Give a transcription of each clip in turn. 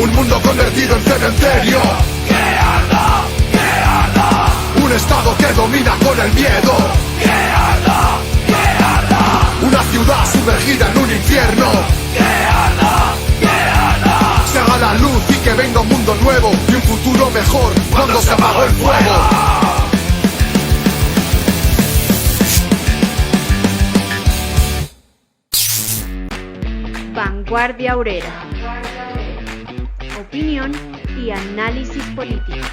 Un mundo convertido en cementerio. ¡Que arda! ¡Que arda! Un estado que domina con el miedo. ¡Que arda! ¡Que arda! Una ciudad sumergida en un infierno. ¡Que arda! ¡Que arda! Se haga la luz y que venga un mundo nuevo y un futuro mejor cuando se apagó el fuego. Vanguardia Obrera. Opinión y análisis político.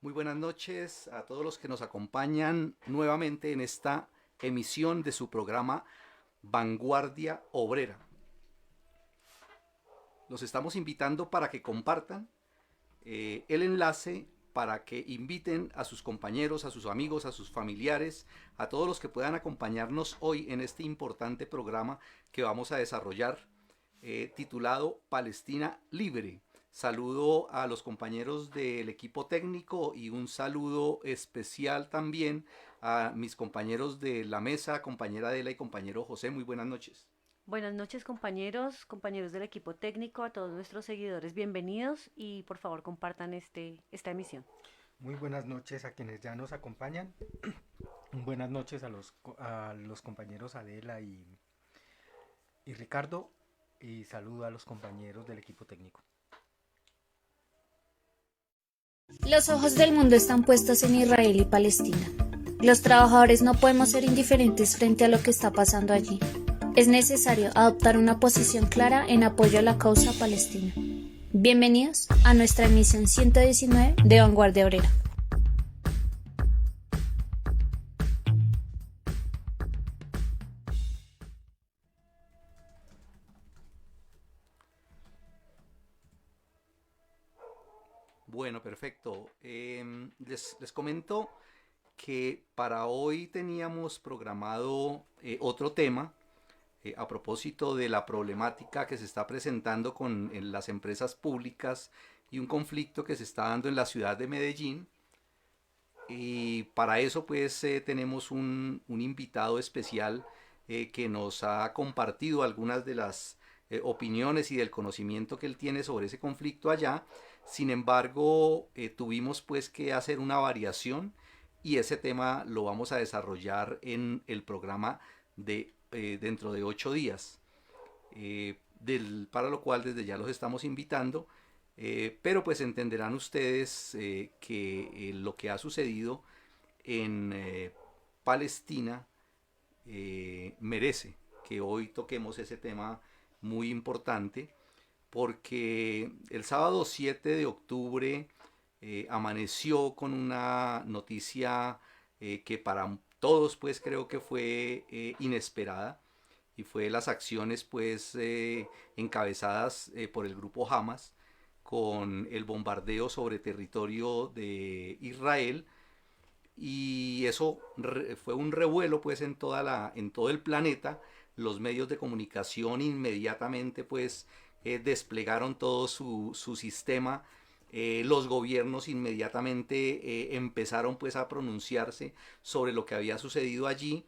Muy buenas noches a todos los que nos acompañan nuevamente en esta emisión de su programa Vanguardia Obrera. Los estamos invitando para que compartan el enlace, para que inviten a sus compañeros, a sus amigos, a sus familiares, a todos los que puedan acompañarnos hoy en este importante programa que vamos a desarrollar titulado Palestina Libre. Saludo a los compañeros del equipo técnico y un saludo especial también a mis compañeros de la mesa, compañera Adela y compañero José. Muy buenas noches. Buenas noches, compañeros del equipo técnico, a todos nuestros seguidores, bienvenidos y por favor compartan esta emisión. Muy buenas noches a quienes ya nos acompañan. Buenas noches a los compañeros Adela y Ricardo, y saludo a los compañeros del equipo técnico. Los ojos del mundo están puestos en Israel y Palestina. Los trabajadores no podemos ser indiferentes frente a lo que está pasando allí. Es necesario adoptar una posición clara en apoyo a la causa palestina. Bienvenidos a nuestra emisión 119 de Vanguardia Obrera. Bueno, perfecto. Les comento que para hoy teníamos programado otro tema a propósito de la problemática que se está presentando en las empresas públicas y un conflicto que se está dando en la ciudad de Medellín. Y para eso pues tenemos un invitado especial que nos ha compartido algunas de las opiniones y del conocimiento que él tiene sobre ese conflicto allá. Sin embargo, tuvimos pues que hacer una variación y ese tema lo vamos a desarrollar en el programa de dentro de 8 días, para lo cual desde ya los estamos invitando, pero pues entenderán ustedes que lo que ha sucedido en Palestina merece que hoy toquemos ese tema muy importante, porque el sábado 7 de octubre amaneció con una noticia que para todos pues creo que fue inesperada, y fue las acciones pues encabezadas por el grupo Hamas con el bombardeo sobre territorio de Israel, y eso fue un revuelo pues en todo el planeta. Los medios de comunicación inmediatamente pues desplegaron todo su sistema. Los gobiernos inmediatamente empezaron pues a pronunciarse sobre lo que había sucedido allí,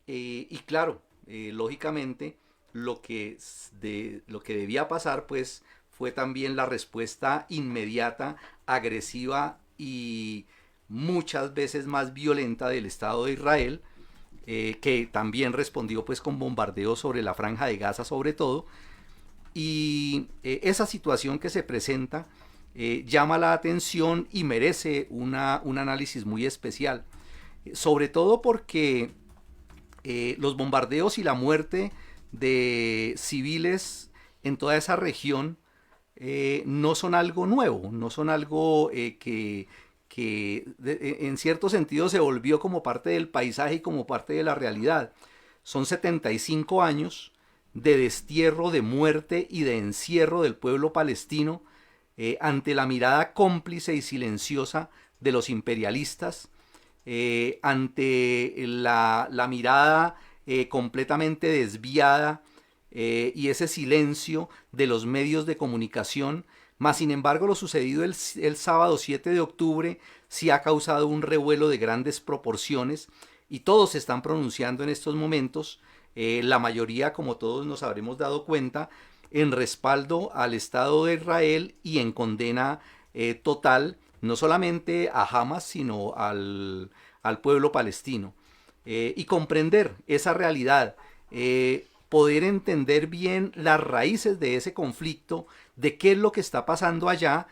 y claro, lógicamente lo que debía pasar pues fue también la respuesta inmediata, agresiva y muchas veces más violenta del Estado de Israel, que también respondió pues con bombardeos sobre la Franja de Gaza sobre todo. Y esa situación que se presenta llama la atención y merece un análisis muy especial, sobre todo porque los bombardeos y la muerte de civiles en toda esa región no son algo nuevo, no son algo que en cierto sentido se volvió como parte del paisaje y como parte de la realidad. Son 75 años de destierro, de muerte y de encierro del pueblo palestino ante la mirada cómplice y silenciosa de los imperialistas, ante la mirada completamente desviada y ese silencio de los medios de comunicación. Mas, sin embargo, lo sucedido el sábado 7 de octubre sí ha causado un revuelo de grandes proporciones y todos se están pronunciando en estos momentos, la mayoría, como todos nos habremos dado cuenta, en respaldo al Estado de Israel y en condena total, no solamente a Hamas, sino al pueblo palestino. Y comprender esa realidad, poder entender bien las raíces de ese conflicto, de qué es lo que está pasando allá,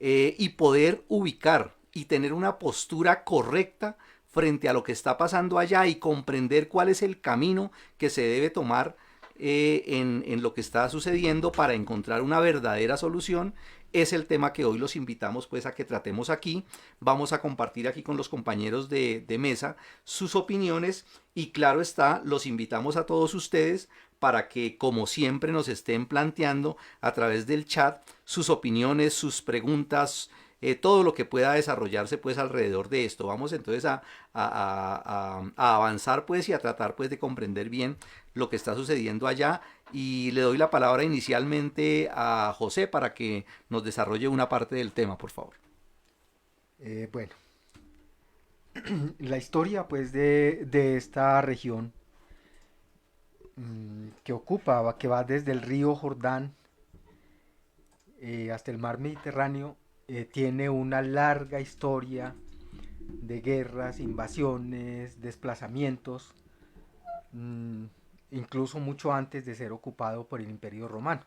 y poder ubicar y tener una postura correcta frente a lo que está pasando allá y comprender cuál es el camino que se debe tomar en lo que está sucediendo para encontrar una verdadera solución. Es el tema que hoy los invitamos pues a que tratemos aquí. Vamos a compartir aquí con los compañeros de mesa sus opiniones y claro está, los invitamos a todos ustedes para que como siempre nos estén planteando a través del chat sus opiniones, sus preguntas, todo lo que pueda desarrollarse pues alrededor de esto. Vamos entonces a avanzar pues y a tratar pues de comprender bien lo que está sucediendo allá y le doy la palabra inicialmente a José para que nos desarrolle una parte del tema, por favor. Bueno, la historia pues de esta región que va desde el río Jordán hasta el mar Mediterráneo, tiene una larga historia de guerras, invasiones, desplazamientos, incluso mucho antes de ser ocupado por el Imperio Romano.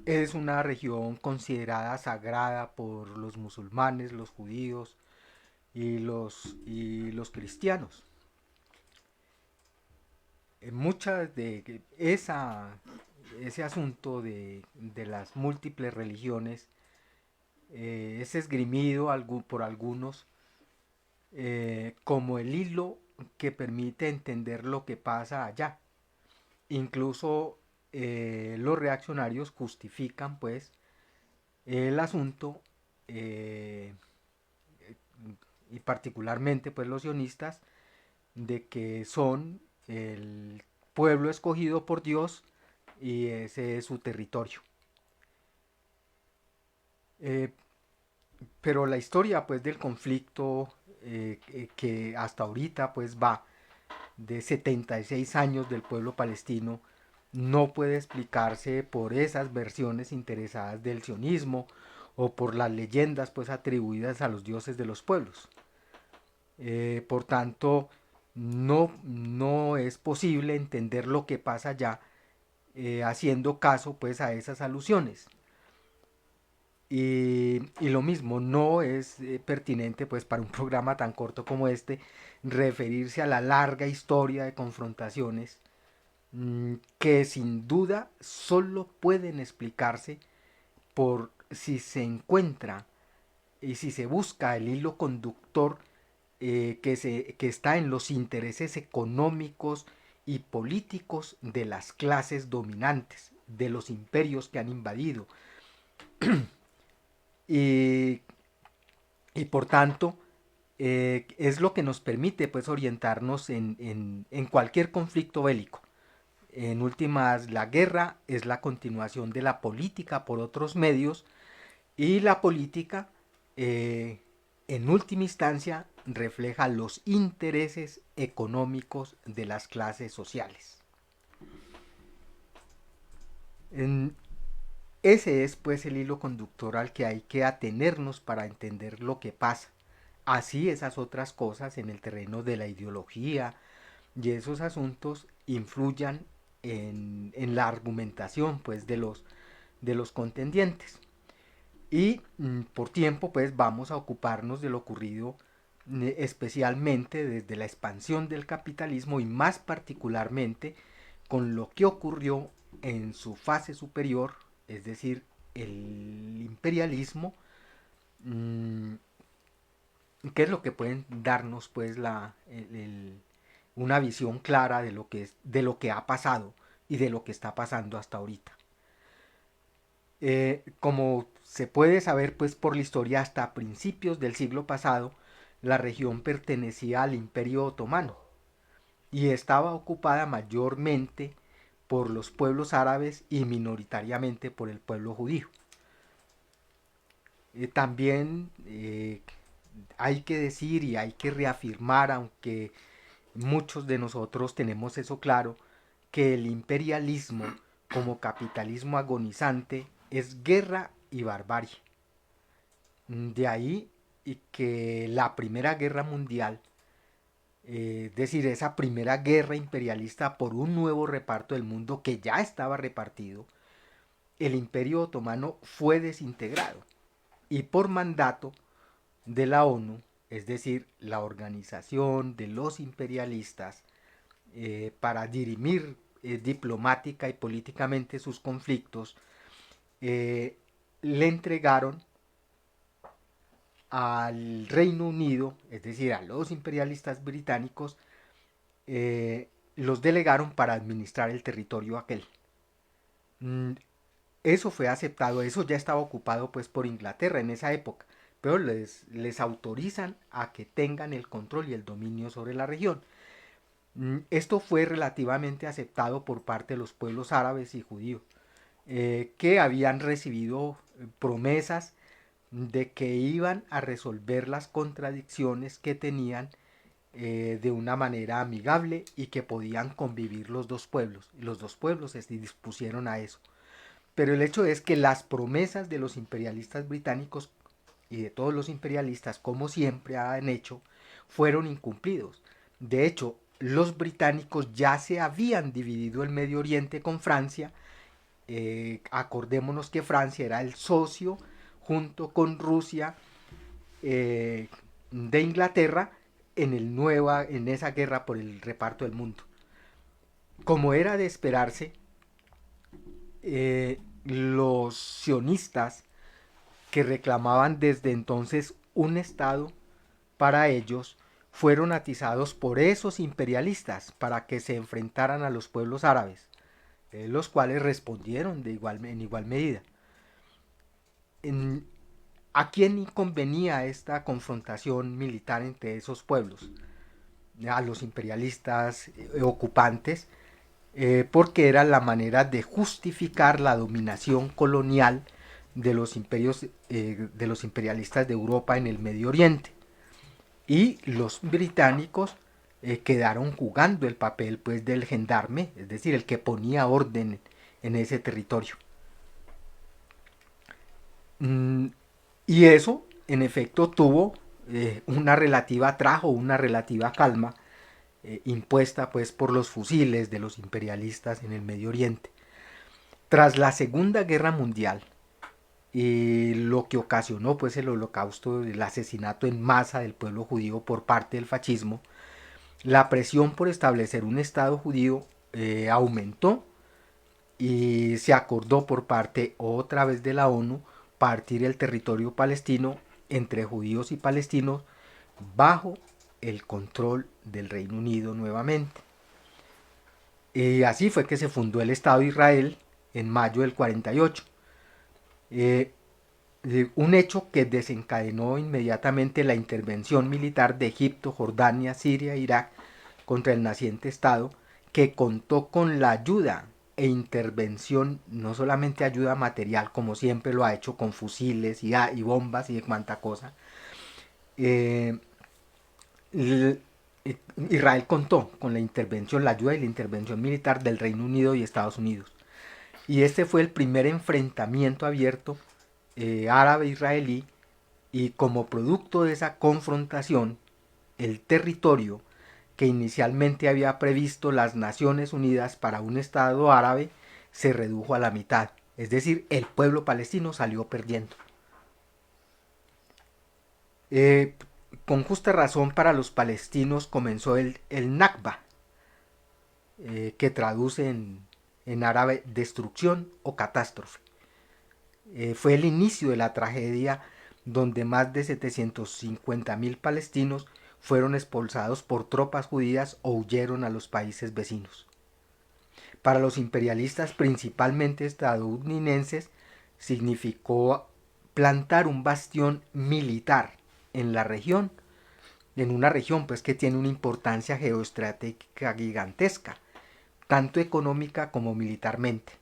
Es una región considerada sagrada por los musulmanes, los judíos y los cristianos. Muchas de ese asunto de las múltiples religiones es esgrimido por algunos como el hilo que permite entender lo que pasa allá. Incluso los reaccionarios justifican pues el asunto y particularmente pues los sionistas de que son el pueblo escogido por Dios y ese es su territorio. Pero la historia pues del conflicto que hasta ahorita pues va de 76 años del pueblo palestino no puede explicarse por esas versiones interesadas del sionismo o por las leyendas pues atribuidas a los dioses de los pueblos. Por tanto, no es posible entender lo que pasa allá haciendo caso pues a esas alusiones. Y lo mismo, no es pertinente pues para un programa tan corto como este referirse a la larga historia de confrontaciones que sin duda solo pueden explicarse por si se encuentra y si se busca el hilo conductor que está en los intereses económicos y políticos de las clases dominantes, de los imperios que han invadido. Y por tanto es lo que nos permite pues orientarnos en cualquier conflicto bélico. En últimas, la guerra es la continuación de la política por otros medios y la política en última instancia refleja los intereses económicos de las clases sociales. Ese es pues el hilo conductor al que hay que atenernos para entender lo que pasa. Así esas otras cosas en el terreno de la ideología y esos asuntos influyan en la argumentación pues de los contendientes. Y por tiempo pues vamos a ocuparnos de lo ocurrido especialmente desde la expansión del capitalismo y más particularmente con lo que ocurrió en su fase superior, es decir, el imperialismo mm, ¿qué es lo que pueden darnos pues una visión clara de de lo que ha pasado y de lo que está pasando hasta ahorita? Como se puede saber pues por la historia, hasta principios del siglo pasado la región pertenecía al Imperio Otomano y estaba ocupada mayormente por los pueblos árabes y minoritariamente por el pueblo judío. También hay que decir y hay que reafirmar, aunque muchos de nosotros tenemos eso claro, que el imperialismo como capitalismo agonizante es guerra y barbarie. De ahí y que la Primera Guerra Mundial, es decir, esa primera guerra imperialista por un nuevo reparto del mundo que ya estaba repartido, el Imperio Otomano fue desintegrado y por mandato de la ONU, es decir, la organización de los imperialistas, para dirimir diplomática y políticamente sus conflictos, le entregaron al Reino Unido, es decir, a los imperialistas británicos, los delegaron para administrar el territorio aquel. Eso fue aceptado, eso ya estaba ocupado pues por Inglaterra en esa época, pero les autorizan a que tengan el control y el dominio sobre la región. Esto fue relativamente aceptado por parte de los pueblos árabes y judíos, que habían recibido promesas de que iban a resolver las contradicciones que tenían de una manera amigable y que podían convivir los dos pueblos. Los dos pueblos se dispusieron a eso. Pero el hecho es que las promesas de los imperialistas británicos y de todos los imperialistas, como siempre han hecho, fueron incumplidos. De hecho, los británicos ya se habían dividido el Medio Oriente con Francia. Acordémonos que Francia era el socio junto con Rusia de Inglaterra en esa guerra por el reparto del mundo. Como era de esperarse, los sionistas, que reclamaban desde entonces un estado para ellos, fueron atizados por esos imperialistas para que se enfrentaran a los pueblos árabes, los cuales respondieron en igual medida. ¿A quién convenía esta confrontación militar entre esos pueblos? A los imperialistas ocupantes, porque era la manera de justificar la dominación colonial de los imperialistas de Europa en el Medio Oriente. Y los británicos quedaron jugando el papel pues del gendarme, es decir, el que ponía orden en ese territorio. Y eso, en efecto, trajo una relativa calma, impuesta pues por los fusiles de los imperialistas en el Medio Oriente. Tras la Segunda Guerra Mundial, lo que ocasionó pues el holocausto, el asesinato en masa del pueblo judío por parte del fascismo, la presión por establecer un estado judío aumentó y se acordó por parte otra vez de la ONU partir el territorio palestino entre judíos y palestinos bajo el control del Reino Unido nuevamente. Y así fue que se fundó el Estado de Israel en mayo del 48. Un hecho que desencadenó inmediatamente la intervención militar de Egipto, Jordania, Siria e Irak contra el naciente Estado, que contó con la ayuda e intervención, no solamente ayuda material, como siempre lo ha hecho con fusiles y bombas y de cuanta cosa. Israel contó con la ayuda y la intervención militar del Reino Unido y Estados Unidos. Y este fue el primer enfrentamiento abierto árabe-israelí, y como producto de esa confrontación, el territorio que inicialmente había previsto las Naciones Unidas para un Estado árabe se redujo a la mitad, es decir, el pueblo palestino salió perdiendo. Con justa razón para los palestinos comenzó el Nakba, que traduce en árabe destrucción o catástrofe. Fue el inicio de la tragedia donde más de 750.000 palestinos fueron expulsados por tropas judías o huyeron a los países vecinos. Para los imperialistas, principalmente estadounidenses, significó plantar un bastión militar en la región, en una región pues que tiene una importancia geoestratégica gigantesca, tanto económica como militarmente.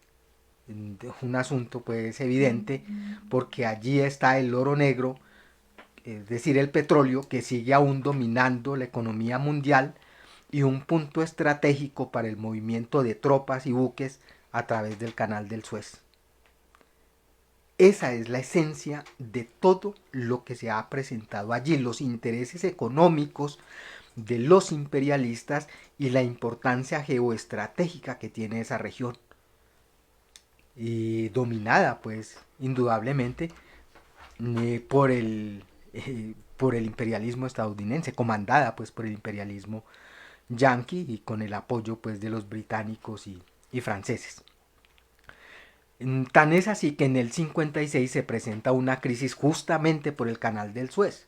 Un asunto pues evidente, porque allí está el oro negro, es decir, el petróleo, que sigue aún dominando la economía mundial y un punto estratégico para el movimiento de tropas y buques a través del Canal del Suez. Esa es la esencia de todo lo que se ha presentado allí, los intereses económicos de los imperialistas y la importancia geoestratégica que tiene esa región. Y dominada, pues, indudablemente por el imperialismo estadounidense, comandada pues por el imperialismo yanqui y con el apoyo pues de los británicos y franceses. Tan es así que en el 56 se presenta una crisis justamente por el Canal del Suez,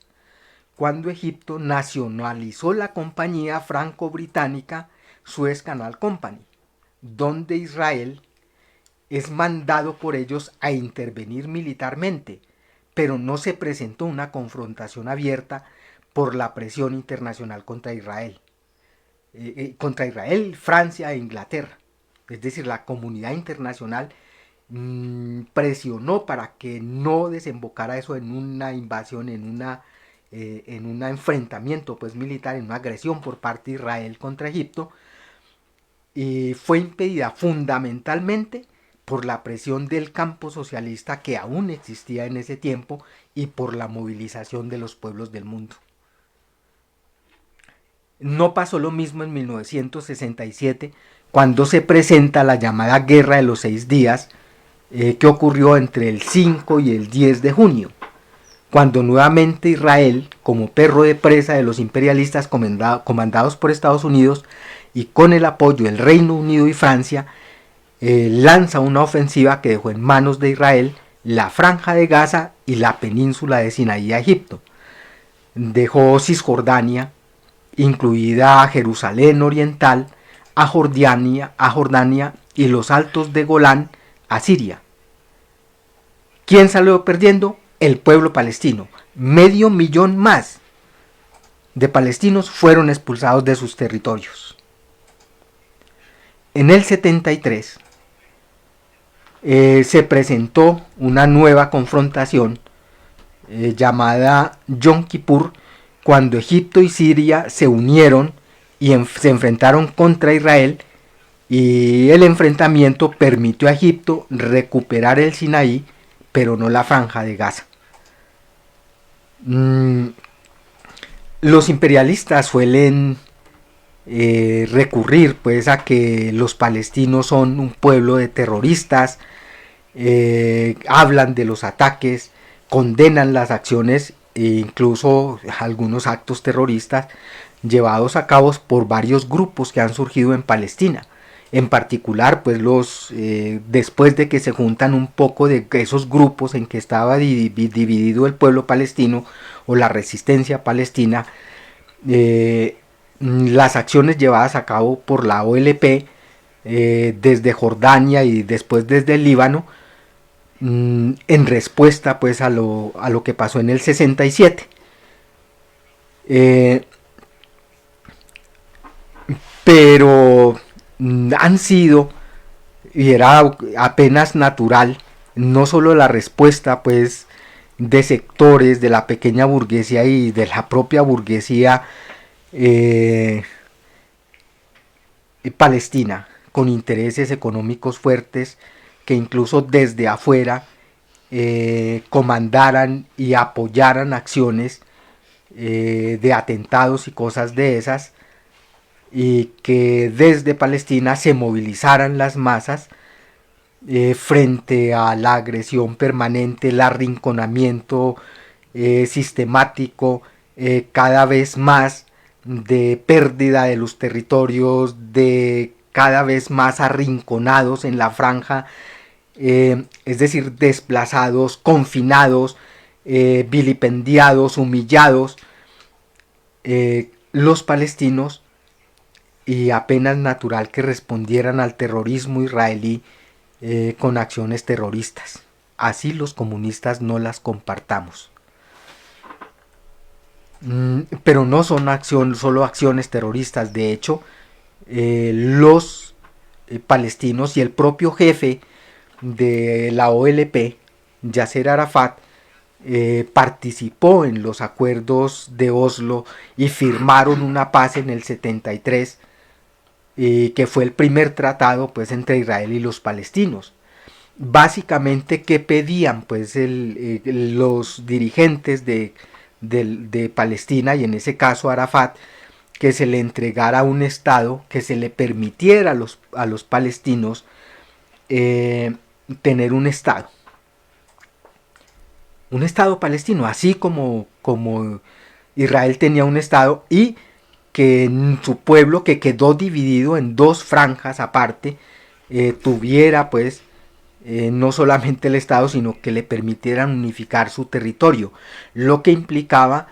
cuando Egipto nacionalizó la compañía franco-británica Suez Canal Company, donde Israel es mandado por ellos a intervenir militarmente, pero no se presentó una confrontación abierta por la presión internacional contra Israel. Francia e Inglaterra. Es decir, la comunidad internacional presionó para que no desembocara eso en una invasión, en un enfrentamiento pues militar, en una agresión por parte de Israel contra Egipto, y fue impedida fundamentalmente por la presión del campo socialista que aún existía en ese tiempo y por la movilización de los pueblos del mundo. No pasó lo mismo en 1967, cuando se presenta la llamada Guerra de los 6 días, que ocurrió entre el 5 y el 10 de junio, cuando nuevamente Israel, como perro de presa de los imperialistas comandados por Estados Unidos y con el apoyo del Reino Unido y Francia, lanza una ofensiva que dejó en manos de Israel la Franja de Gaza y la península de Sinaí a Egipto. Dejó Cisjordania, incluida Jerusalén Oriental, a Jordania y los altos de Golán a Siria. ¿Quién salió perdiendo? El pueblo palestino. 500.000 más de palestinos fueron expulsados de sus territorios. En el 73 se presentó una nueva confrontación llamada Yom Kippur, cuando Egipto y Siria se unieron y se enfrentaron contra Israel, y el enfrentamiento permitió a Egipto recuperar el Sinaí, pero no la Franja de Gaza. Los imperialistas suelen recurrir pues a que los palestinos son un pueblo de terroristas, hablan de los ataques, condenan las acciones e incluso algunos actos terroristas llevados a cabo por varios grupos que han surgido en Palestina. En particular, pues después de que se juntan un poco de esos grupos en que estaba dividido el pueblo palestino o la resistencia palestina, las acciones llevadas a cabo por la OLP desde Jordania y después desde el Líbano, en respuesta pues a lo que pasó en el 67. Pero han sido, y era apenas natural, no solo la respuesta pues de sectores de la pequeña burguesía y de la propia burguesía palestina, con intereses económicos fuertes, que incluso desde afuera comandaran y apoyaran acciones de atentados y cosas de esas, y que desde Palestina se movilizaran las masas frente a la agresión permanente, el arrinconamiento sistemático, cada vez más de pérdida de los territorios, de cada vez más arrinconados en la franja, es decir, desplazados, confinados, vilipendiados, humillados los palestinos, y apenas natural que respondieran al terrorismo israelí con acciones terroristas. Así los comunistas no las compartamos. Pero no son solo acciones terroristas. De hecho, los palestinos y el propio jefe de la OLP, Yasser Arafat, participó en los acuerdos de Oslo y firmaron una paz en el 73, que fue el primer tratado pues entre Israel y los palestinos. Básicamente, ¿qué pedían pues los dirigentes de Palestina, y en ese caso Arafat? Que se le entregara un estado, que se le permitiera a los palestinos tener un estado palestino, así como Israel tenía un estado, y que en su pueblo, que quedó dividido en dos franjas aparte, tuviera pues no solamente el estado, sino que le permitieran unificar su territorio, lo que implicaba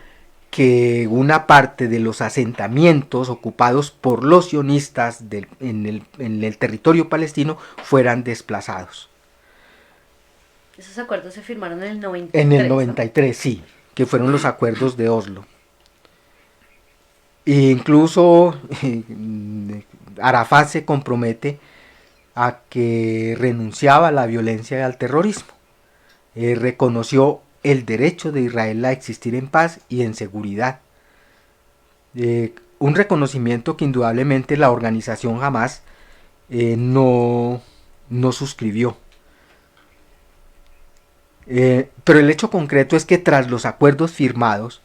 que una parte de los asentamientos ocupados por los sionistas en el territorio palestino fueran desplazados. Esos acuerdos se firmaron en el 93. En el 93, ¿no? Sí, que fueron los acuerdos de Oslo. E incluso Arafat se compromete a que renunciaba a la violencia y al terrorismo. Reconoció el derecho de Israel a existir en paz y en seguridad. Un reconocimiento que indudablemente la organización Hamás no suscribió. Pero el hecho concreto es que tras los acuerdos firmados,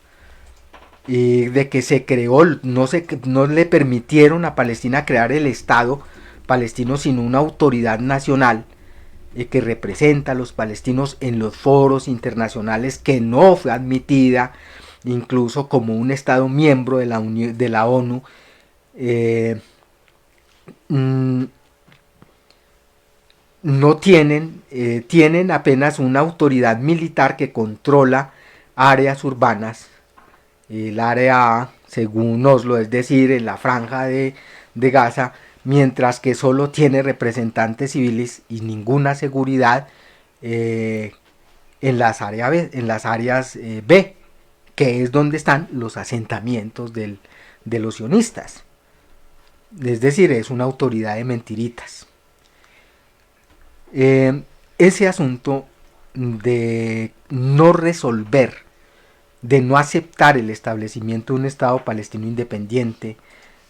de que se creó, no le permitieron a Palestina crear el Estado palestino, sino una autoridad nacional que representa a los palestinos en los foros internacionales, que no fue admitida incluso como un Estado miembro de la ONU. No tienen apenas una autoridad militar que controla áreas urbanas, el área A, según Oslo, es decir, en la franja de Gaza, mientras que solo tiene representantes civiles y ninguna seguridad en las áreas B, que es donde están los asentamientos de los sionistas. Es decir, es una autoridad de mentiritas. Ese asunto de no resolver, de no aceptar el establecimiento de un Estado palestino independiente,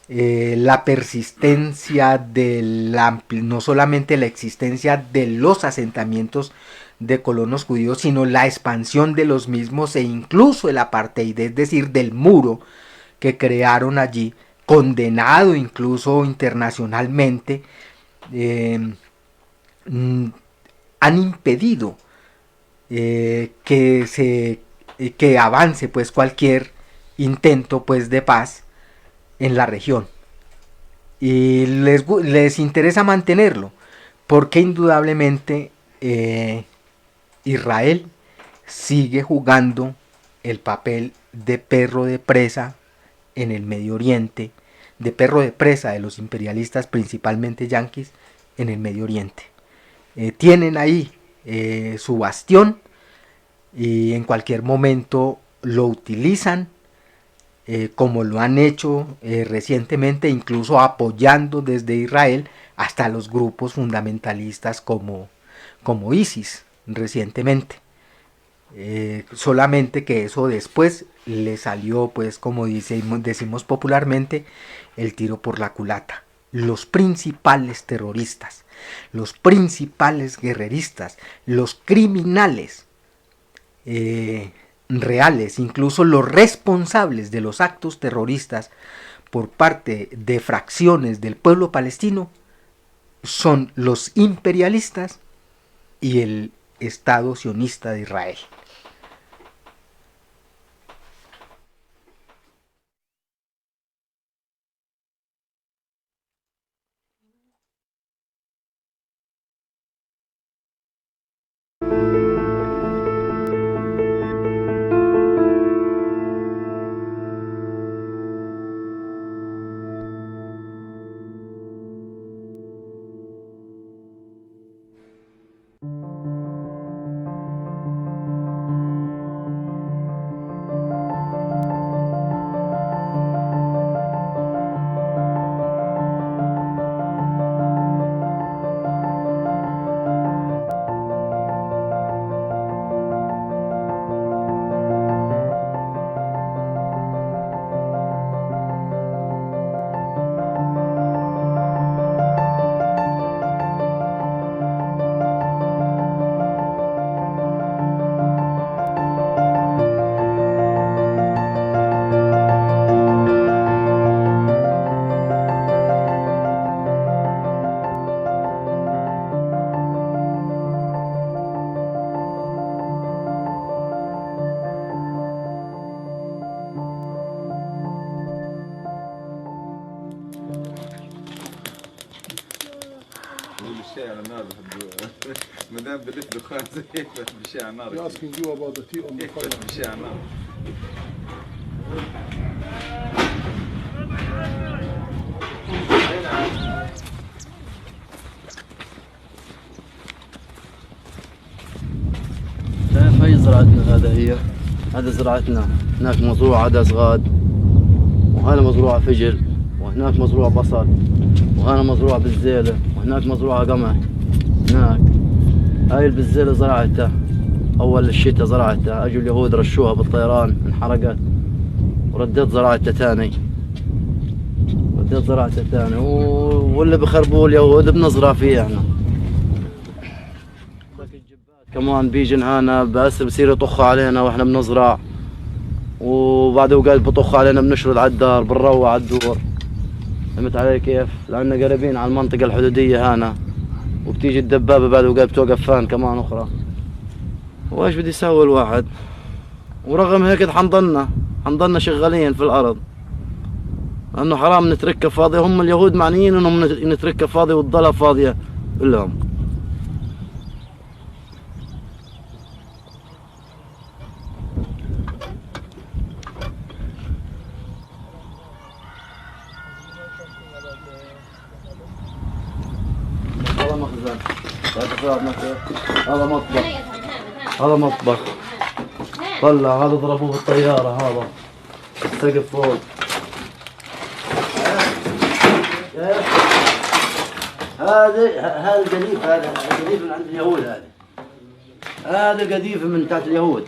la persistencia no solamente la existencia de los asentamientos de colonos judíos, sino la expansión de los mismos, e incluso el apartheid, es decir, del muro que crearon allí, condenado incluso internacionalmente, han impedido que avance pues cualquier intento pues de paz en la región, y les interesa mantenerlo porque indudablemente Israel sigue jugando el papel de perro de presa en el Medio Oriente, de perro de presa de los imperialistas, principalmente yanquis, en el Medio Oriente. Tienen ahí su bastión, y en cualquier momento lo utilizan, como lo han hecho recientemente, incluso apoyando desde Israel hasta los grupos fundamentalistas como ISIS recientemente. Solamente que eso después le salió, pues como decimos popularmente, el tiro por la culata. Los principales terroristas, los principales guerreristas, los criminales reales, incluso los responsables de los actos terroristas por parte de fracciones del pueblo palestino, son los imperialistas y el Estado sionista de Israel. شايف هاي زراعتنا هذا زراعتنا، هناك مزروع عدس غاد، وهنا مزروع فجل، وهناك مزروع بصل، وهنا مزروع بالزيلة، وهناك مزروع قمح. هناك هاي البزيلة زرعتها أول الشتاء، زرعتها أجوا اليهود رشوها بالطيران انحرقت، ورديت زرعتها تاني، واللي بخربوه اليهود بنزرع فيه احنا. كمان بيجن هنا بس بصير يطخوا علينا واحنا بنزرع، وبعد اوقات بطخوا علينا بنشرد على الدار، بنروع على الدور. فهمت علي كيف؟ لأننا قريبين على المنطقة الحدودية هنا، وبتيجي الدبابة بعد اوقات بتوقف فان كمان أخرى. وايش بدي يسوي الواحد؟ ورغم هيك حنضلنا شغالين في الأرض، لأنه حرام نتركها فاضية. هم اليهود معنيين إنهم نتركها فاضية وتضلها فاضية لهم. هذا مخزن، هذا مطبخ، طلع هذا ضربوه بالطيارة، هذا السقف فوق. هذا قذيف، هذا قذيف من عند اليهود. هذا قذيف من تحت اليهود.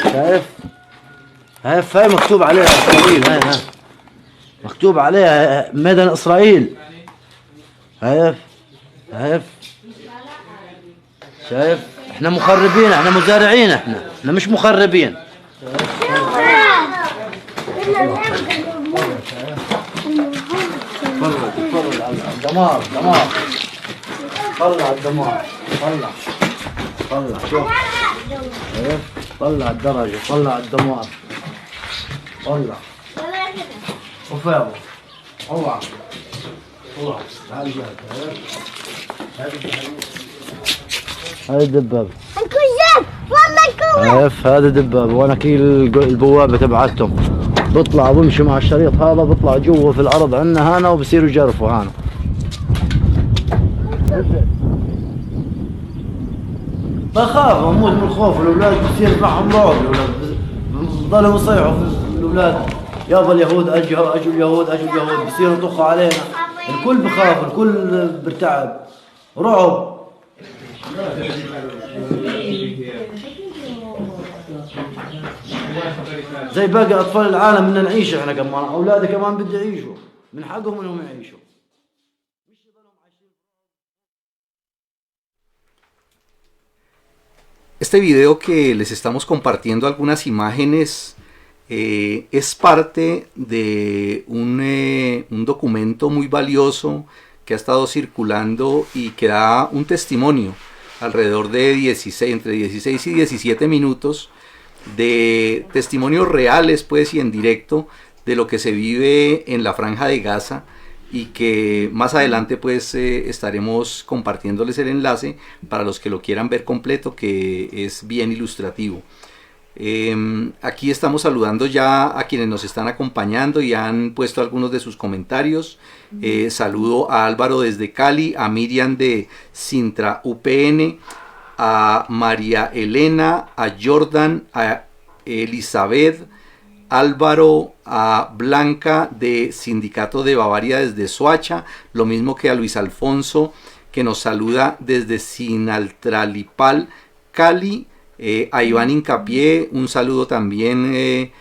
شايف هاي مكتوب عليها إسرائيل، هاي مكتوب عليها ميدان إسرائيل. شايف احنا مخربين، احنا مزارعين، احنا مش مخربين. تفضل على الدمار، طلع الدمار، طلع شوف، طلع الدرجة، طلع الدمار، طلع شوف يا ابو، اوعى تعال هاي الدبابة، هذا دبابة، وانا كي البوابة تبعتهم بطلع بمشي مع الشريط هذا، بطلع جوا في الارض عندنا هنا، وبصيروا يجرفوا هنا. بخاف اموت من الخوف، الاولاد بصير معهم رعب، الاولاد بضلوا يصيحوا الاولاد، يابا اليهود اجوا اليهود، بصيروا يطخوا علينا. الكل بخاف، الكل برتعب، رعب. زي باقي اطفال العالم بدنا نعيش احنا كمان، اولادي كمان بدي يعيشوا، من حقهم انهم يعيشوا. Este video que les estamos compartiendo algunas imágenes es parte de un documento muy valioso que ha estado circulando y que da un testimonio alrededor de entre 16 y 17 minutos de testimonios reales, pues, y en directo de lo que se vive en la Franja de Gaza, y que más adelante pues estaremos compartiéndoles el enlace para los que lo quieran ver completo, que es bien ilustrativo. Aquí estamos saludando ya a quienes nos están acompañando y han puesto algunos de sus comentarios. Saludo a Álvaro desde Cali, a Miriam de Sintra UPN, a María Elena, a Jordan, a Elizabeth, Álvaro, a Blanca de Sindicato de Bavaria desde Soacha, lo mismo que a Luis Alfonso, que nos saluda desde Sinaltralipal, Cali, a Iván Incapié, un saludo también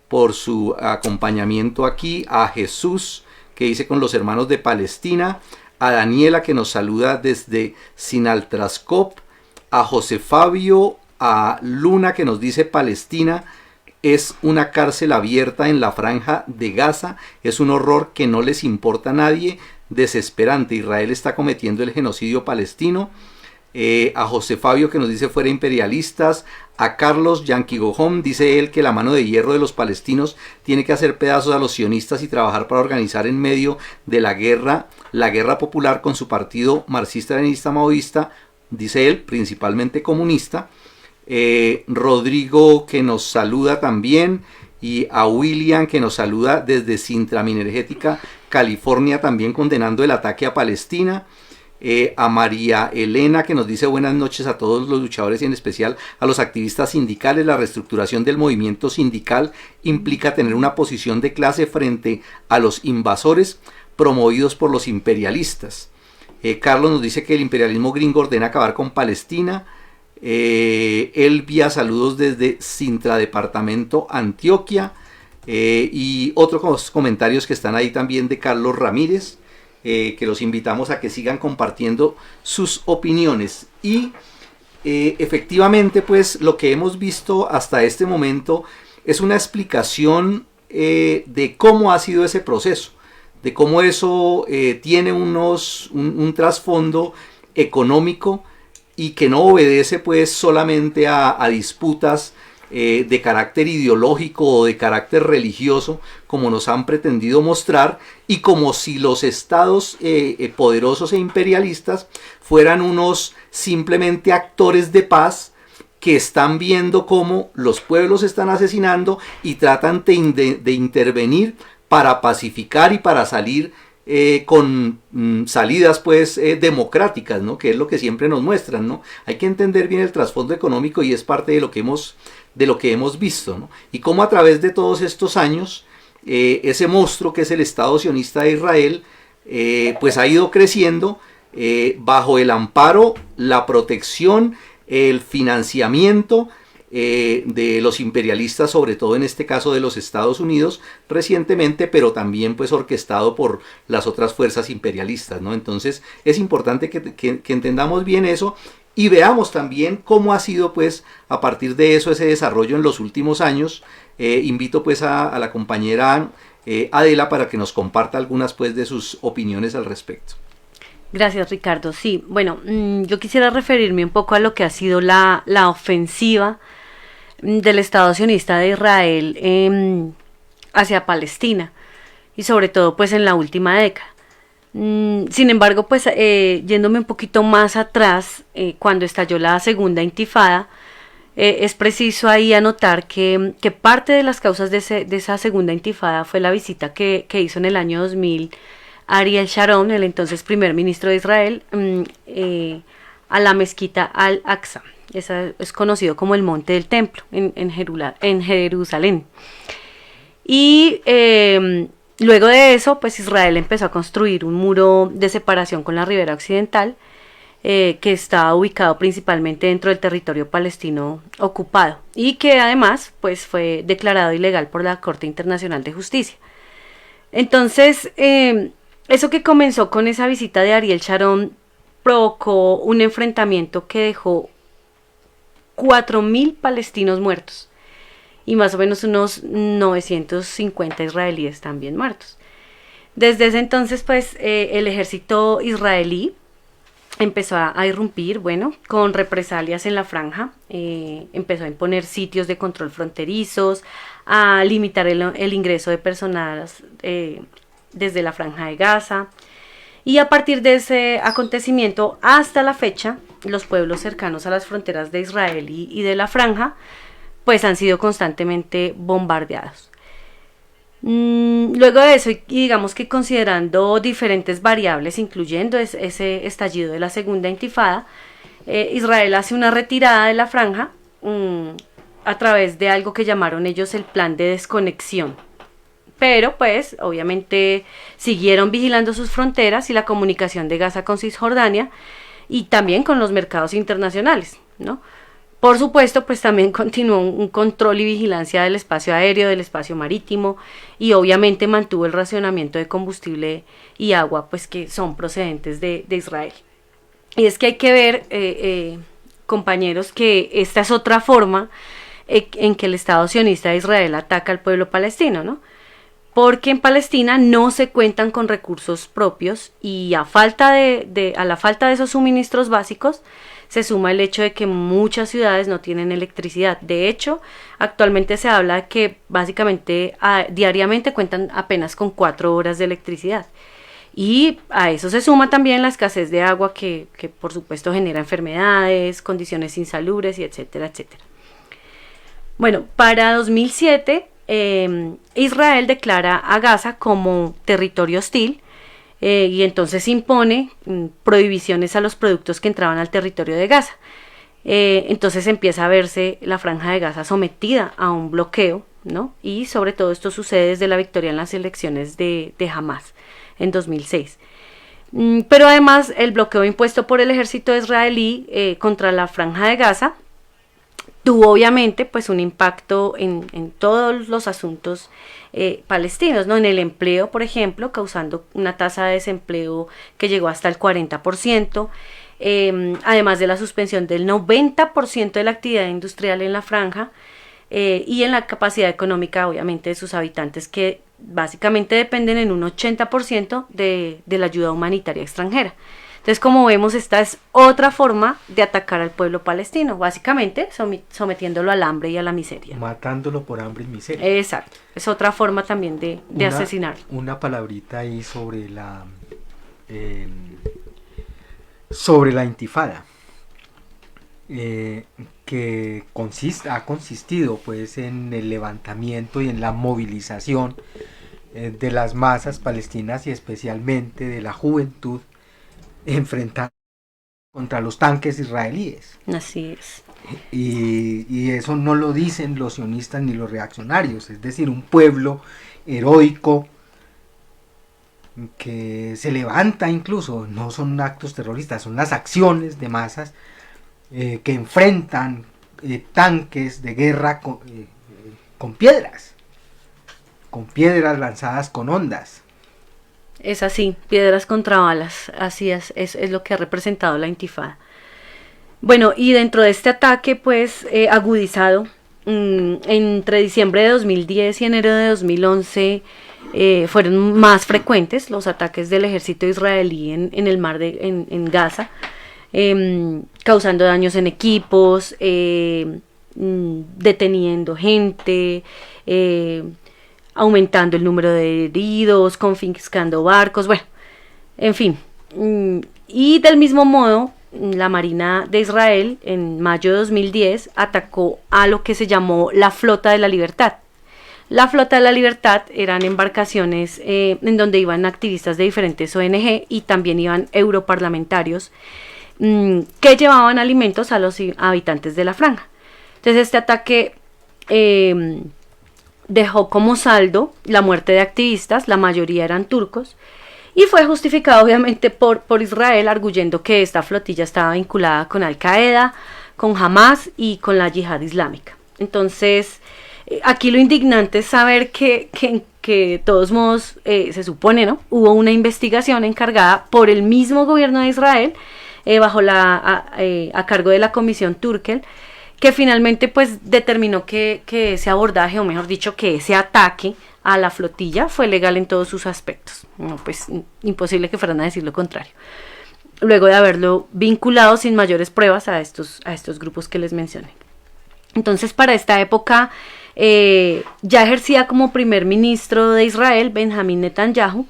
por su acompañamiento aquí, a Jesús, que dice con los hermanos de Palestina, a Daniela, que nos saluda desde Sinaltrascop, a José Fabio, a Luna, que nos dice Palestina es una cárcel abierta en la Franja de Gaza, es un horror que no les importa a nadie, desesperante. Israel está cometiendo el genocidio palestino. a José Fabio que nos dice fuera imperialistas, a Carlos Yankee Gojón, dice él que la mano de hierro de los palestinos tiene que hacer pedazos a los sionistas y trabajar para organizar en medio de la guerra popular con su partido marxista-leninista maoísta, dice él, principalmente comunista. Rodrigo que nos saluda también, y a William que nos saluda desde Sintra Minergética, California, también condenando el ataque a Palestina. A María Elena que nos dice buenas noches a todos los luchadores y en especial a los activistas sindicales. La reestructuración del movimiento sindical implica tener una posición de clase frente a los invasores promovidos por los imperialistas. Carlos nos dice que el imperialismo gringo ordena acabar con Palestina. Elvia, saludos desde Sintra Departamento, Antioquia. Y otros comentarios que están ahí también de Carlos Ramírez, que los invitamos a que sigan compartiendo sus opiniones. Y efectivamente, pues lo que hemos visto hasta este momento es una explicación de cómo ha sido ese proceso, de cómo eso tiene un trasfondo económico y que no obedece pues solamente a disputas de carácter ideológico o de carácter religioso, como nos han pretendido mostrar, y como si los estados poderosos e imperialistas fueran unos simplemente actores de paz que están viendo cómo los pueblos se están asesinando y tratan de intervenir para pacificar y para salir con salidas pues democráticas, ¿no? Que es lo que siempre nos muestran, ¿no? Hay que entender bien el trasfondo económico y es parte de lo que hemos visto, ¿no? Y cómo a través de todos estos años ese monstruo que es el Estado sionista de Israel pues ha ido creciendo bajo el amparo, la protección, el financiamiento de los imperialistas, sobre todo en este caso de los Estados Unidos recientemente, pero también pues orquestado por las otras fuerzas imperialistas, ¿no? Entonces es importante que entendamos bien eso y veamos también cómo ha sido pues a partir de eso ese desarrollo en los últimos años. Invito pues a la compañera Adela para que nos comparta algunas pues de sus opiniones al respecto. Gracias, Ricardo. Sí, bueno, yo quisiera referirme un poco a lo que ha sido la ofensiva del Estado sionista de Israel hacia Palestina y sobre todo pues en la última década. Sin embargo, pues yéndome un poquito más atrás, cuando estalló la segunda intifada, es preciso ahí anotar que parte de las causas de esa segunda intifada fue la visita que hizo en el año 2000 Ariel Sharon, el entonces primer ministro de Israel, a la mezquita Al-Aqsa. Esa es conocido como el Monte del Templo en Jerusalén. Y luego de eso, pues Israel empezó a construir un muro de separación con la ribera occidental, que está ubicado principalmente dentro del territorio palestino ocupado y que además pues fue declarado ilegal por la Corte Internacional de Justicia. Entonces, eso que comenzó con esa visita de Ariel Sharon provocó un enfrentamiento que dejó 4.000 palestinos muertos y más o menos unos 950 israelíes también muertos. Desde ese entonces, pues, el ejército israelí empezó a irrumpir, bueno, con represalias en la franja, empezó a imponer sitios de control fronterizos, a limitar el ingreso de personas desde la franja de Gaza, y a partir de ese acontecimiento hasta la fecha, los pueblos cercanos a las fronteras de Israel y de la franja, pues han sido constantemente bombardeados. Luego de eso, y digamos que considerando diferentes variables, incluyendo ese estallido de la segunda intifada, Israel hace una retirada de la franja a través de algo que llamaron ellos el plan de desconexión. Pero pues obviamente siguieron vigilando sus fronteras y la comunicación de Gaza con Cisjordania y también con los mercados internacionales, ¿no? Por supuesto, pues también continuó un control y vigilancia del espacio aéreo, del espacio marítimo, y obviamente mantuvo el racionamiento de combustible y agua, pues que son procedentes de Israel. Y es que hay que ver, compañeros, que esta es otra forma en que el Estado sionista de Israel ataca al pueblo palestino, ¿no? Porque en Palestina no se cuentan con recursos propios y a la falta de esos suministros básicos, se suma el hecho de que muchas ciudades no tienen electricidad. De hecho, actualmente se habla de que básicamente diariamente cuentan apenas con 4 horas de electricidad. Y a eso se suma también la escasez de agua que por supuesto genera enfermedades, condiciones insalubres y etcétera, etcétera. Bueno, para 2007 Israel declara a Gaza como territorio hostil y entonces impone prohibiciones a los productos que entraban al territorio de Gaza. Entonces empieza a verse la Franja de Gaza sometida a un bloqueo, ¿no? Y sobre todo esto sucede desde la victoria en las elecciones de Hamás en 2006. Pero además el bloqueo impuesto por el ejército israelí contra la Franja de Gaza tuvo obviamente pues un impacto en todos los asuntos palestinos, ¿no? En el empleo, por ejemplo, causando una tasa de desempleo que llegó hasta el 40%, además de la suspensión del 90% de la actividad industrial en la franja y en la capacidad económica, obviamente, de sus habitantes, que básicamente dependen en un 80% de la ayuda humanitaria extranjera. Entonces, como vemos, esta es otra forma de atacar al pueblo palestino, básicamente sometiéndolo al hambre y a la miseria. Matándolo por hambre y miseria. Exacto, es otra forma también de asesinar. Una palabrita ahí sobre la intifada, que ha consistido pues en el levantamiento y en la movilización de las masas palestinas y especialmente de la juventud enfrentando contra los tanques israelíes. Así es. Y eso no lo dicen los sionistas ni los reaccionarios, es decir, un pueblo heroico que se levanta, incluso no son actos terroristas, son las acciones de masas que enfrentan tanques de guerra con piedras lanzadas con ondas. Es así, piedras contra balas, así es lo que ha representado la intifada. Bueno, y dentro de este ataque, pues, agudizado, entre diciembre de 2010 y enero de 2011, fueron más frecuentes los ataques del ejército israelí en el mar en Gaza, causando daños en equipos, deteniendo gente, aumentando el número de heridos, confiscando barcos, bueno, en fin. Y del mismo modo, la Marina de Israel en mayo de 2010 atacó a lo que se llamó la Flota de la Libertad. La Flota de la Libertad eran embarcaciones en donde iban activistas de diferentes ONG y también iban europarlamentarios que llevaban alimentos a los habitantes de la franja. Entonces este ataque dejó como saldo la muerte de activistas, la mayoría eran turcos, y fue justificado obviamente por Israel, arguyendo que esta flotilla estaba vinculada con Al-Qaeda, con Hamás y con la yihad islámica. Entonces, aquí lo indignante es saber que de todos modos, se supone, ¿no? Hubo una investigación encargada por el mismo gobierno de Israel, a cargo de la Comisión Turkel, que finalmente pues determinó que ese abordaje, o mejor dicho, que ese ataque a la flotilla fue legal en todos sus aspectos. No, pues imposible que fueran a decir lo contrario. Luego de haberlo vinculado sin mayores pruebas a estos grupos que les mencioné. Entonces, para esta época ya ejercía como primer ministro de Israel Benjamín Netanyahu,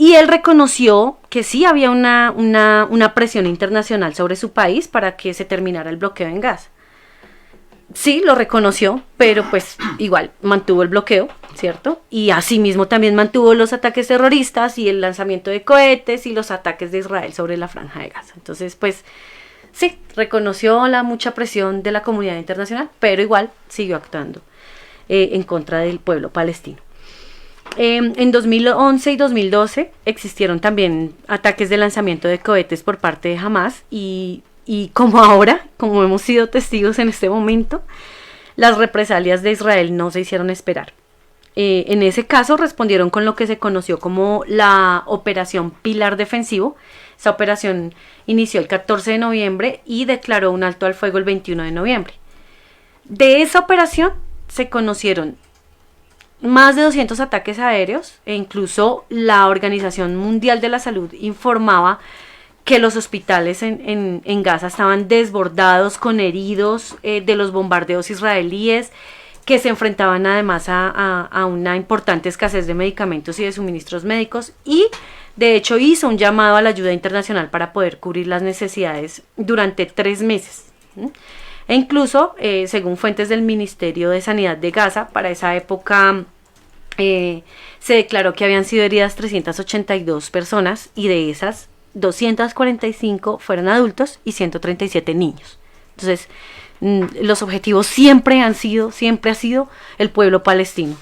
y él reconoció que sí había una presión internacional sobre su país para que se terminara el bloqueo en Gaza. Sí, lo reconoció, pero pues igual mantuvo el bloqueo, ¿cierto? Y asimismo también mantuvo los ataques terroristas y el lanzamiento de cohetes y los ataques de Israel sobre la Franja de Gaza. Entonces, pues sí, reconoció la mucha presión de la comunidad internacional, pero igual siguió actuando en contra del pueblo palestino. En 2011 y 2012 existieron también ataques de lanzamiento de cohetes por parte de Hamás y como ahora, como hemos sido testigos en este momento, las represalias de Israel no se hicieron esperar. En ese caso respondieron con lo que se conoció como la Operación Pilar Defensivo. Esa operación inició el 14 de noviembre y declaró un alto al fuego el 21 de noviembre. De esa operación se conocieron más de 200 ataques aéreos e incluso la Organización Mundial de la Salud informaba que los hospitales en Gaza estaban desbordados con heridos de los bombardeos israelíes, que se enfrentaban además a una importante escasez de medicamentos y de suministros médicos, y de hecho hizo un llamado a la ayuda internacional para poder cubrir las necesidades durante 3 meses. E incluso, según fuentes del Ministerio de Sanidad de Gaza, para esa época se declaró que habían sido heridas 382 personas, y de esas 245 fueron adultos y 137 niños. Entonces, los objetivos siempre ha sido el pueblo palestino.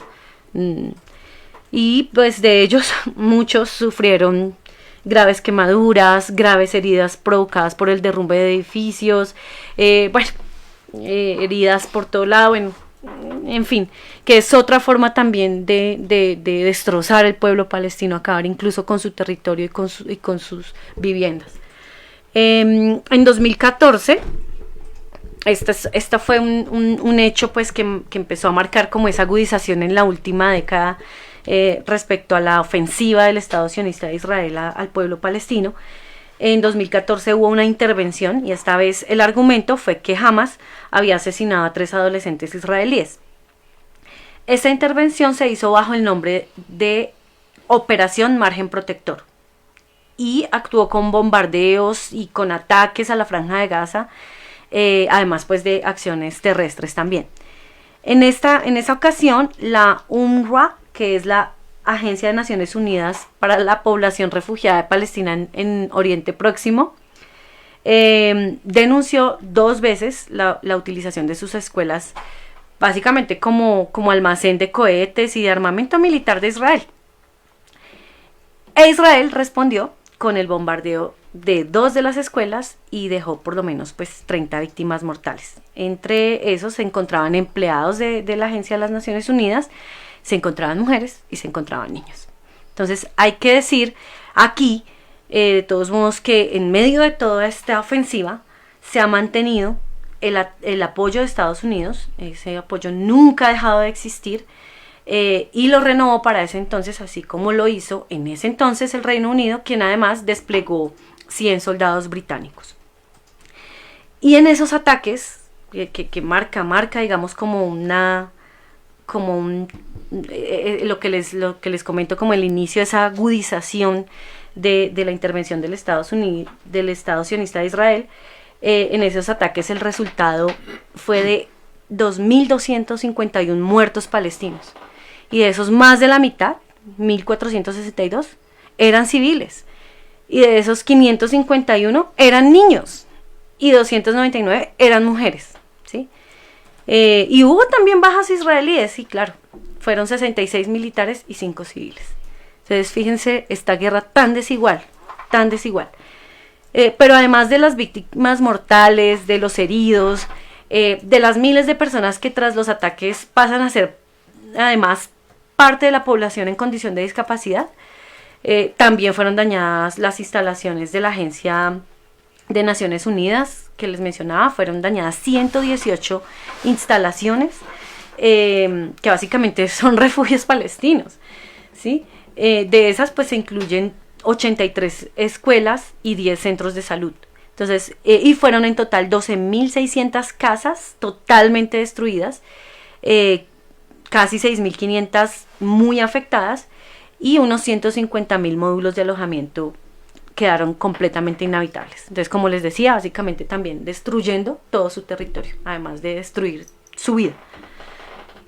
Y pues de ellos muchos sufrieron graves quemaduras, graves heridas provocadas por el derrumbe de edificios, heridas por todo lado, en fin, que es otra forma también de destrozar el pueblo palestino, acabar incluso con su territorio y con sus viviendas. En 2014, esta fue un hecho pues que empezó a marcar como esa agudización en la última década respecto a la ofensiva del Estado sionista de Israel al pueblo palestino. En 2014 hubo una intervención, y esta vez el argumento fue que Hamas había asesinado a 3 adolescentes israelíes. Esta intervención se hizo bajo el nombre de Operación Margen Protector y actuó con bombardeos y con ataques a la Franja de Gaza, además pues de acciones terrestres también. En esa ocasión, la UNRWA, que es la Agencia de Naciones Unidas para la Población Refugiada de Palestina en Oriente Próximo, denunció 2 veces la utilización de sus escuelas básicamente como almacén de cohetes y de armamento militar de Israel. E Israel respondió con el bombardeo de 2 de las escuelas y dejó por lo menos pues 30 víctimas mortales. Entre esos se encontraban empleados de la Agencia de las Naciones Unidas, se encontraban mujeres y se encontraban niños. Entonces hay que decir aquí, de todos modos, que en medio de toda esta ofensiva se ha mantenido el apoyo de Estados Unidos. Ese apoyo nunca ha dejado de existir, y lo renovó para ese entonces, así como lo hizo en ese entonces el Reino Unido, quien además desplegó 100 soldados británicos. Y en esos ataques, que marca digamos lo que les comento como el inicio de esa agudización de la intervención del Estado sionista de Israel, en esos ataques el resultado fue de 2.251 muertos palestinos, y de esos más de la mitad, 1.462, eran civiles, y de esos 551 eran niños y 299 eran mujeres, ¿sí? Y hubo también bajas israelíes, sí, claro, fueron 66 militares y 5 civiles. Entonces fíjense esta guerra tan desigual. Pero además de las víctimas mortales, de los heridos, de las miles de personas que tras los ataques pasan a ser además parte de la población en condición de discapacidad, también fueron dañadas las instalaciones de la Agencia de Naciones Unidas que les mencionaba. Fueron dañadas 118 instalaciones, que básicamente son refugios palestinos, ¿sí? De esas pues se incluyen 83 escuelas y 10 centros de salud. Entonces, y fueron en total 12.600 casas totalmente destruidas, casi 6.500 muy afectadas, y unos 150.000 módulos de alojamiento quedaron completamente inhabitables. Entonces, como les decía, básicamente también destruyendo todo su territorio, además de destruir su vida.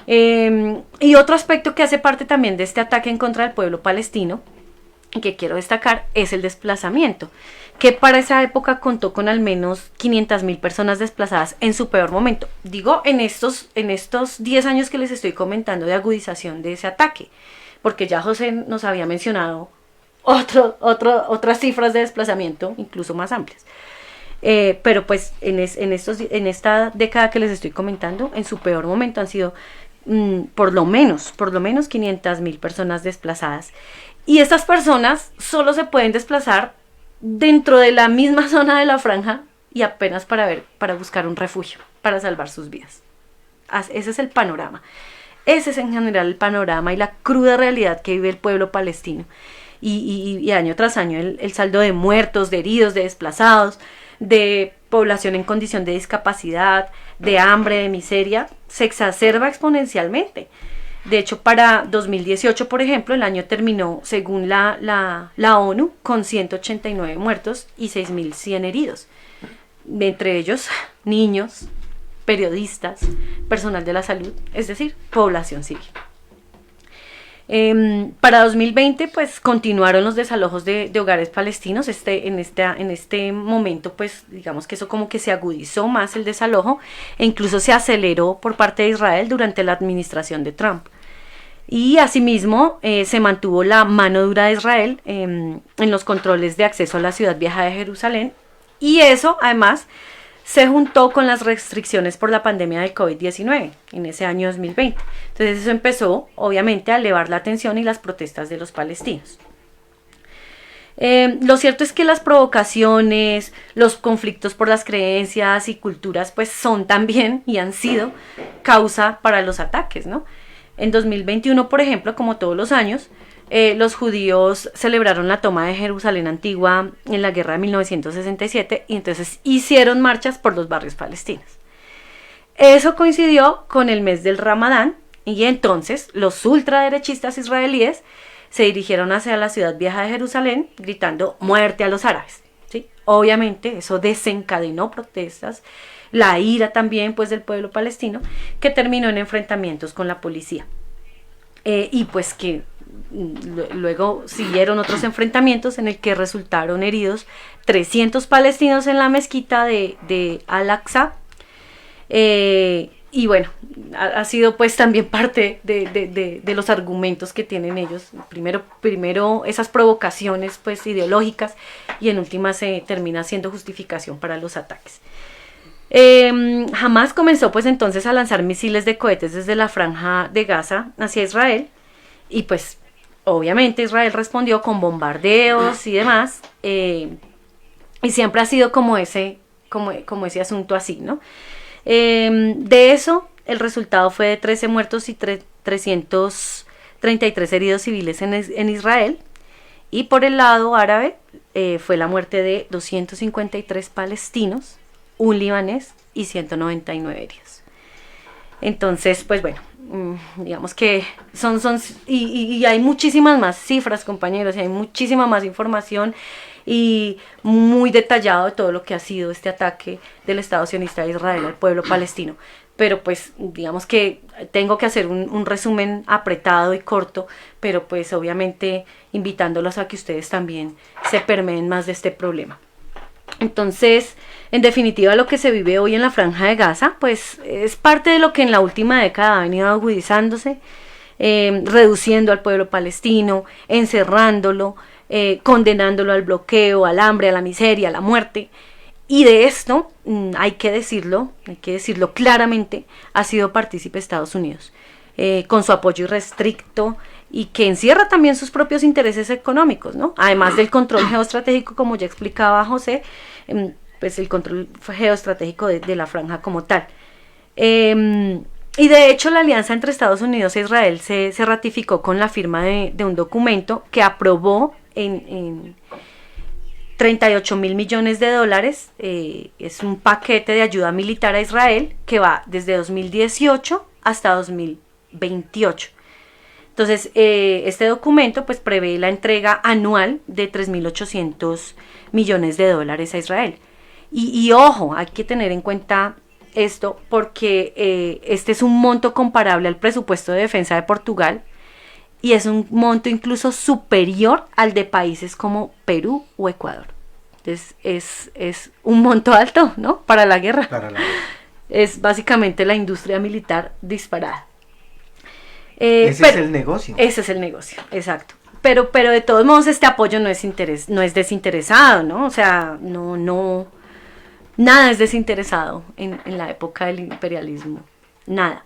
Y otro aspecto que hace parte también de este ataque en contra del pueblo palestino, y que quiero destacar, es el desplazamiento, que para esa época contó con al menos 500.000 personas desplazadas en su peor momento. Digo, en estos 10 años que les estoy comentando de agudización de ese ataque, porque ya José nos había mencionado otras cifras de desplazamiento incluso más amplias. Pero pues en esta década que les estoy comentando, en su peor momento han sido por lo menos 500.000 personas desplazadas. Y estas personas solo se pueden desplazar dentro de la misma zona de la franja, y apenas para buscar un refugio, para salvar sus vidas. Ese es el panorama. Ese es en general el panorama y la cruda realidad que vive el pueblo palestino. y año tras año el saldo de muertos, de heridos, de desplazados, de población en condición de discapacidad, de hambre, de miseria, se exacerba exponencialmente. De hecho, para 2018, por ejemplo, el año terminó, según la ONU, con 189 muertos y 6.100 heridos. Entre ellos, niños, periodistas, personal de la salud, es decir, población civil. Para 2020 pues continuaron los desalojos de hogares palestinos. En este momento pues digamos que eso como que se agudizó más el desalojo e incluso se aceleró por parte de Israel durante la administración de Trump. Y asimismo se mantuvo la mano dura de Israel en los controles de acceso a la ciudad vieja de Jerusalén, y eso además se juntó con las restricciones por la pandemia del COVID-19 en ese año 2020. Entonces eso empezó, obviamente, a elevar la tensión y las protestas de los palestinos. Lo cierto es que las provocaciones, los conflictos por las creencias y culturas, pues son también y han sido causa para los ataques, ¿no? En 2021, por ejemplo, como todos los años, los judíos celebraron la toma de Jerusalén antigua en la guerra de 1967 y entonces hicieron marchas por los barrios palestinos. Eso coincidió con el mes del Ramadán y entonces los ultraderechistas israelíes se dirigieron hacia la ciudad vieja de Jerusalén gritando muerte a los árabes, ¿sí? Obviamente eso desencadenó protestas, la ira también pues del pueblo palestino, que terminó en enfrentamientos con la policía. Y pues que luego siguieron otros enfrentamientos en el que resultaron heridos 300 palestinos en la mezquita de Al-Aqsa. Y bueno, ha sido pues también parte de los argumentos que tienen ellos. Primero esas provocaciones pues ideológicas, y en última se termina siendo justificación para los ataques. Hamás comenzó pues entonces a lanzar misiles de cohetes desde la franja de Gaza hacia Israel, y pues obviamente Israel respondió con bombardeos y demás, y siempre ha sido como ese asunto así, ¿no? De eso, el resultado fue de 13 muertos y 333 heridos civiles en Israel, y por el lado árabe fue la muerte de 253 palestinos, un libanés y 199 heridos. Entonces, pues bueno, digamos que y hay muchísimas más cifras, compañeros, y hay muchísima más información y muy detallado de todo lo que ha sido este ataque del Estado sionista de Israel al pueblo palestino. Pero pues digamos que tengo que hacer un resumen apretado y corto, pero pues obviamente invitándolos a que ustedes también se permeen más de este problema. Entonces, en definitiva, lo que se vive hoy en la Franja de Gaza, pues es parte de lo que en la última década ha venido agudizándose, reduciendo al pueblo palestino, encerrándolo, condenándolo al bloqueo, al hambre, a la miseria, a la muerte. Y de esto, hay que decirlo claramente, ha sido partícipe Estados Unidos, con su apoyo irrestricto, y que encierra también sus propios intereses económicos, ¿no? Además del control geoestratégico, como ya explicaba José, pues el control geoestratégico de la franja como tal. Y de hecho la alianza entre Estados Unidos e Israel se ratificó con la firma de un documento que aprobó en 38.000 millones de dólares. Es un paquete de ayuda militar a Israel que va desde 2018 hasta 2028. Entonces, este documento pues prevé la entrega anual de 3.800 millones de dólares a Israel. Y ojo, hay que tener en cuenta esto porque este es un monto comparable al presupuesto de defensa de Portugal, y es un monto incluso superior al de países como Perú o Ecuador. Entonces, es un monto alto, ¿no? Para la guerra. Es básicamente la industria militar disparada. Ese es el negocio. Ese es el negocio, exacto. Pero de todos modos este apoyo no es desinteresado, ¿no? O sea, nada es desinteresado en la época del imperialismo, nada.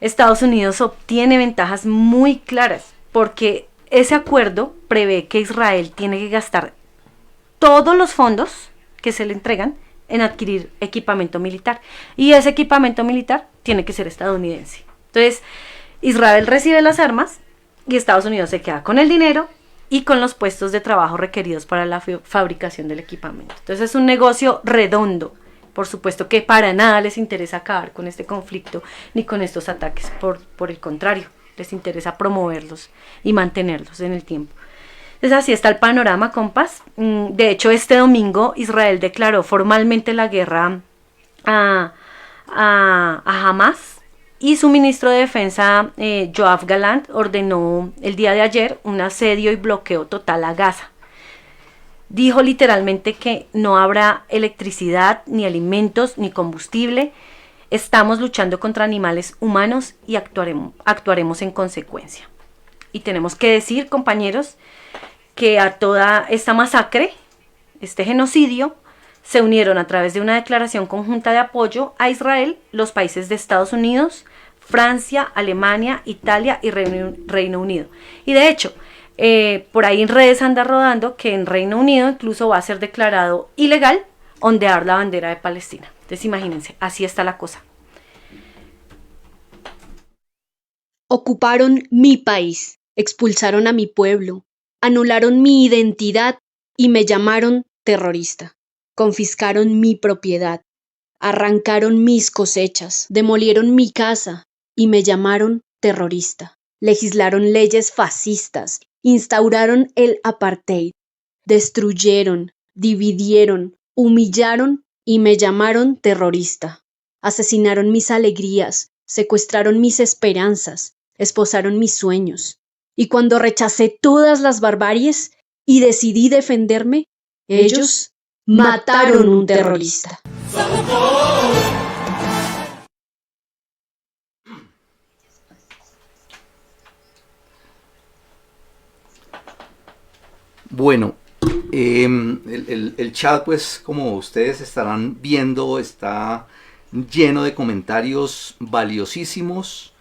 Estados Unidos obtiene ventajas muy claras porque ese acuerdo prevé que Israel tiene que gastar todos los fondos que se le entregan en adquirir equipamiento militar, y ese equipamiento militar tiene que ser estadounidense. Entonces, Israel recibe las armas y Estados Unidos se queda con el dinero y con los puestos de trabajo requeridos para la fabricación del equipamiento. Entonces es un negocio redondo. Por supuesto que para nada les interesa acabar con este conflicto ni con estos ataques, por el contrario, les interesa promoverlos y mantenerlos en el tiempo. Entonces así está el panorama, compas. De hecho, este domingo Israel declaró formalmente la guerra a Hamas, y su ministro de Defensa, Yoav Gallant, ordenó el día de ayer un asedio y bloqueo total a Gaza. Dijo literalmente que no habrá electricidad, ni alimentos, ni combustible. Estamos luchando contra animales humanos y actuaremos en consecuencia. Y tenemos que decir, compañeros, que a toda esta masacre, este genocidio, se unieron a través de una declaración conjunta de apoyo a Israel los países de Estados Unidos, Francia, Alemania, Italia y Reino Unido. Y de hecho, por ahí en redes anda rodando que en Reino Unido incluso va a ser declarado ilegal ondear la bandera de Palestina. Entonces imagínense, así está la cosa. Ocuparon mi país, expulsaron a mi pueblo, anularon mi identidad y me llamaron terrorista. Confiscaron mi propiedad, arrancaron mis cosechas, demolieron mi casa y me llamaron terrorista. Legislaron leyes fascistas, instauraron el apartheid, destruyeron, dividieron, humillaron y me llamaron terrorista. Asesinaron mis alegrías, secuestraron mis esperanzas, esposaron mis sueños. Y cuando rechacé todas las barbaries y decidí defenderme, ellos mataron un terrorista. Bueno, el chat, pues como ustedes estarán viendo, está lleno de comentarios valiosísimos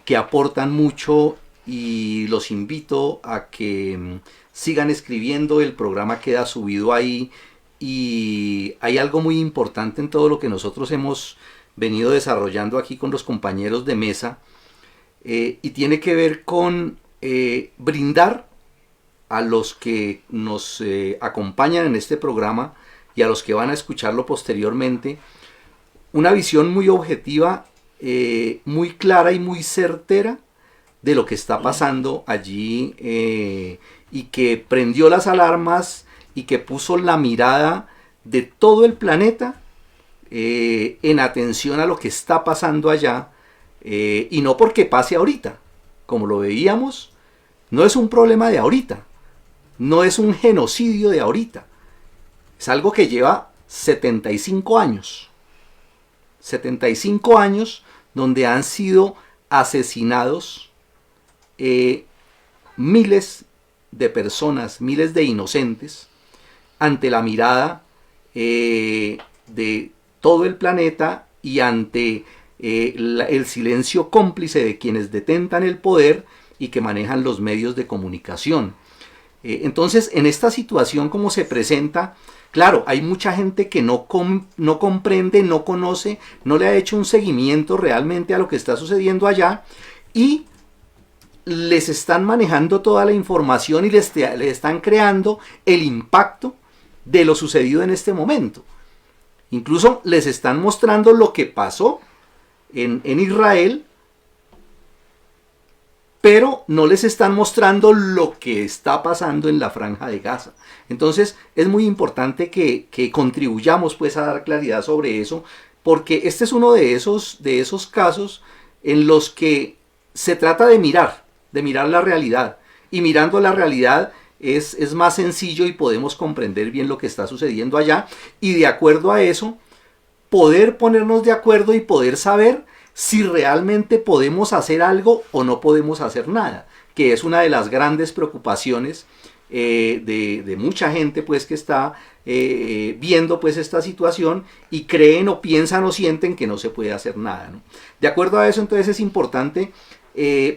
que aportan mucho, y los invito a que sigan escribiendo. El programa queda subido ahí. Y hay algo muy importante en todo lo que nosotros hemos venido desarrollando aquí con los compañeros de mesa, y tiene que ver con brindar a los que nos acompañan en este programa y a los que van a escucharlo posteriormente una visión muy objetiva, muy clara y muy certera de lo que está pasando allí, y que prendió las alarmas y que puso la mirada de todo el planeta en atención a lo que está pasando allá, y no porque pase ahorita, como lo veíamos, no es un problema de ahorita, no es un genocidio de ahorita, es algo que lleva 75 años, 75 años donde han sido asesinados miles de personas, miles de inocentes, ante la mirada de todo el planeta y ante el silencio cómplice de quienes detentan el poder y que manejan los medios de comunicación. Entonces, en esta situación como se presenta, claro, hay mucha gente que no comprende, no conoce, no le ha hecho un seguimiento realmente a lo que está sucediendo allá, y les están manejando toda la información y les están creando el impacto de lo sucedido en este momento. Incluso les están mostrando lo que pasó en Israel, pero no les están mostrando lo que está pasando en la Franja de Gaza. Entonces es muy importante que contribuyamos pues a dar claridad sobre eso, porque este es uno de esos casos en los que se trata de mirar la realidad, y mirando la realidad es más sencillo y podemos comprender bien lo que está sucediendo allá, y de acuerdo a eso poder ponernos de acuerdo y poder saber si realmente podemos hacer algo o no podemos hacer nada, que es una de las grandes preocupaciones de mucha gente pues que está viendo pues esta situación y creen o piensan o sienten que no se puede hacer nada, ¿no? De acuerdo a eso, entonces es importante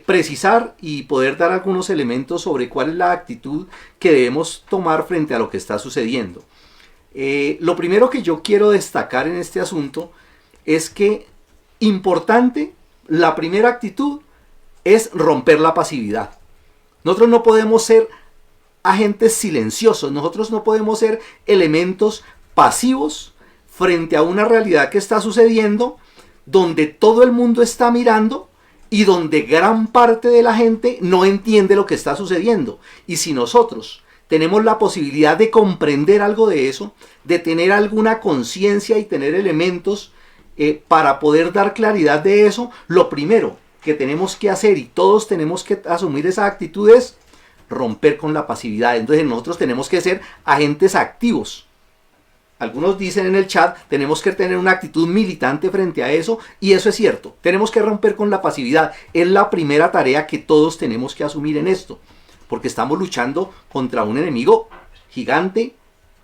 precisar y poder dar algunos elementos sobre cuál es la actitud que debemos tomar frente a lo que está sucediendo. Lo primero que yo quiero destacar en este asunto es que importante, la primera actitud es romper la pasividad. Nosotros no podemos ser agentes silenciosos. Nosotros no podemos ser elementos pasivos frente a una realidad que está sucediendo, donde todo el mundo está mirando y donde gran parte de la gente no entiende lo que está sucediendo. Y si nosotros tenemos la posibilidad de comprender algo de eso, de tener alguna conciencia y tener elementos para poder dar claridad de eso, lo primero que tenemos que hacer, y todos tenemos que asumir esa actitud, es romper con la pasividad. Entonces nosotros tenemos que ser agentes activos. Algunos dicen en el chat, tenemos que tener una actitud militante frente a eso, y eso es cierto. Tenemos que romper con la pasividad. Es la primera tarea que todos tenemos que asumir en esto, porque estamos luchando contra un enemigo gigante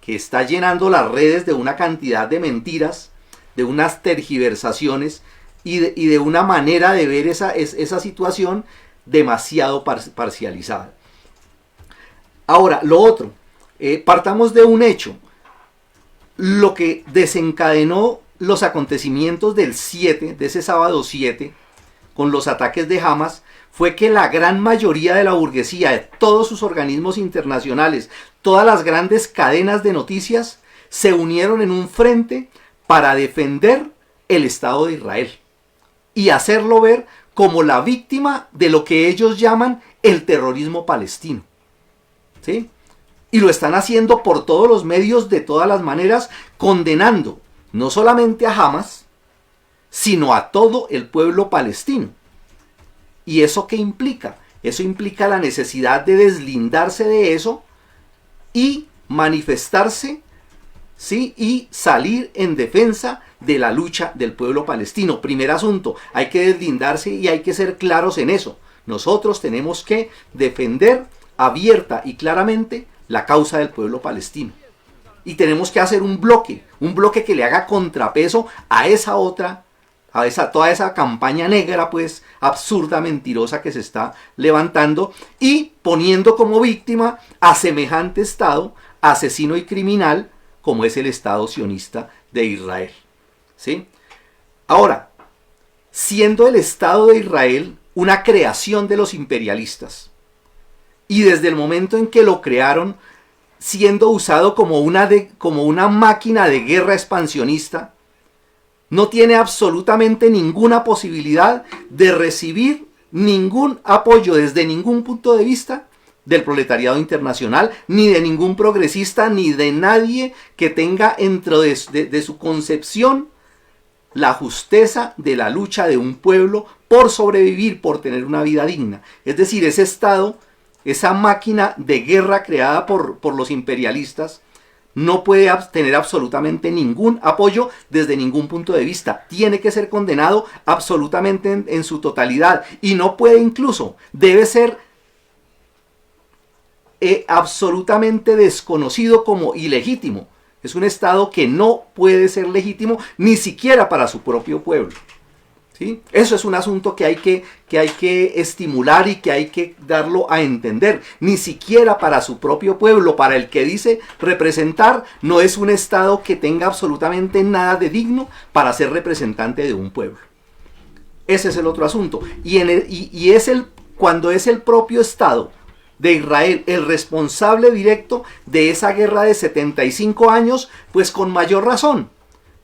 que está llenando las redes de una cantidad de mentiras, de unas tergiversaciones y de una manera de ver esa situación demasiado parcializada. Ahora, lo otro, partamos de un hecho. Lo que desencadenó los acontecimientos del 7, de ese sábado 7, con los ataques de Hamas, fue que la gran mayoría de la burguesía, de todos sus organismos internacionales, todas las grandes cadenas de noticias, se unieron en un frente para defender el Estado de Israel y hacerlo ver como la víctima de lo que ellos llaman el terrorismo palestino. ¿Sí? Y lo están haciendo por todos los medios, de todas las maneras, condenando no solamente a Hamas, sino a todo el pueblo palestino. ¿Y eso qué implica? Eso implica la necesidad de deslindarse de eso y manifestarse, ¿sí? Y salir en defensa de la lucha del pueblo palestino. Primer asunto, hay que deslindarse y hay que ser claros en eso. Nosotros tenemos que defender abierta y claramente la causa del pueblo palestino. Y tenemos que hacer un bloque que le haga contrapeso a esa otra, toda esa campaña negra, pues, absurda, mentirosa que se está levantando, y poniendo como víctima a semejante Estado asesino y criminal como es el Estado sionista de Israel. ¿Sí? Ahora, siendo el Estado de Israel una creación de los imperialistas, y desde el momento en que lo crearon, siendo usado como una máquina de guerra expansionista, no tiene absolutamente ninguna posibilidad de recibir ningún apoyo desde ningún punto de vista del proletariado internacional, ni de ningún progresista, ni de nadie que tenga dentro de su concepción la justeza de la lucha de un pueblo por sobrevivir, por tener una vida digna. Es decir, ese Estado, esa máquina de guerra creada por los imperialistas, no puede tener absolutamente ningún apoyo desde ningún punto de vista. Tiene que ser condenado absolutamente en su totalidad. Y no puede, incluso, debe ser absolutamente desconocido como ilegítimo. Es un Estado que no puede ser legítimo ni siquiera para su propio pueblo. ¿Sí? Eso es un asunto que hay que estimular y que hay que darlo a entender. Ni siquiera para su propio pueblo, para el que dice representar, no es un Estado que tenga absolutamente nada de digno para ser representante de un pueblo. Ese es el otro asunto. Cuando es el propio Estado de Israel el responsable directo de esa guerra de 75 años, pues con mayor razón.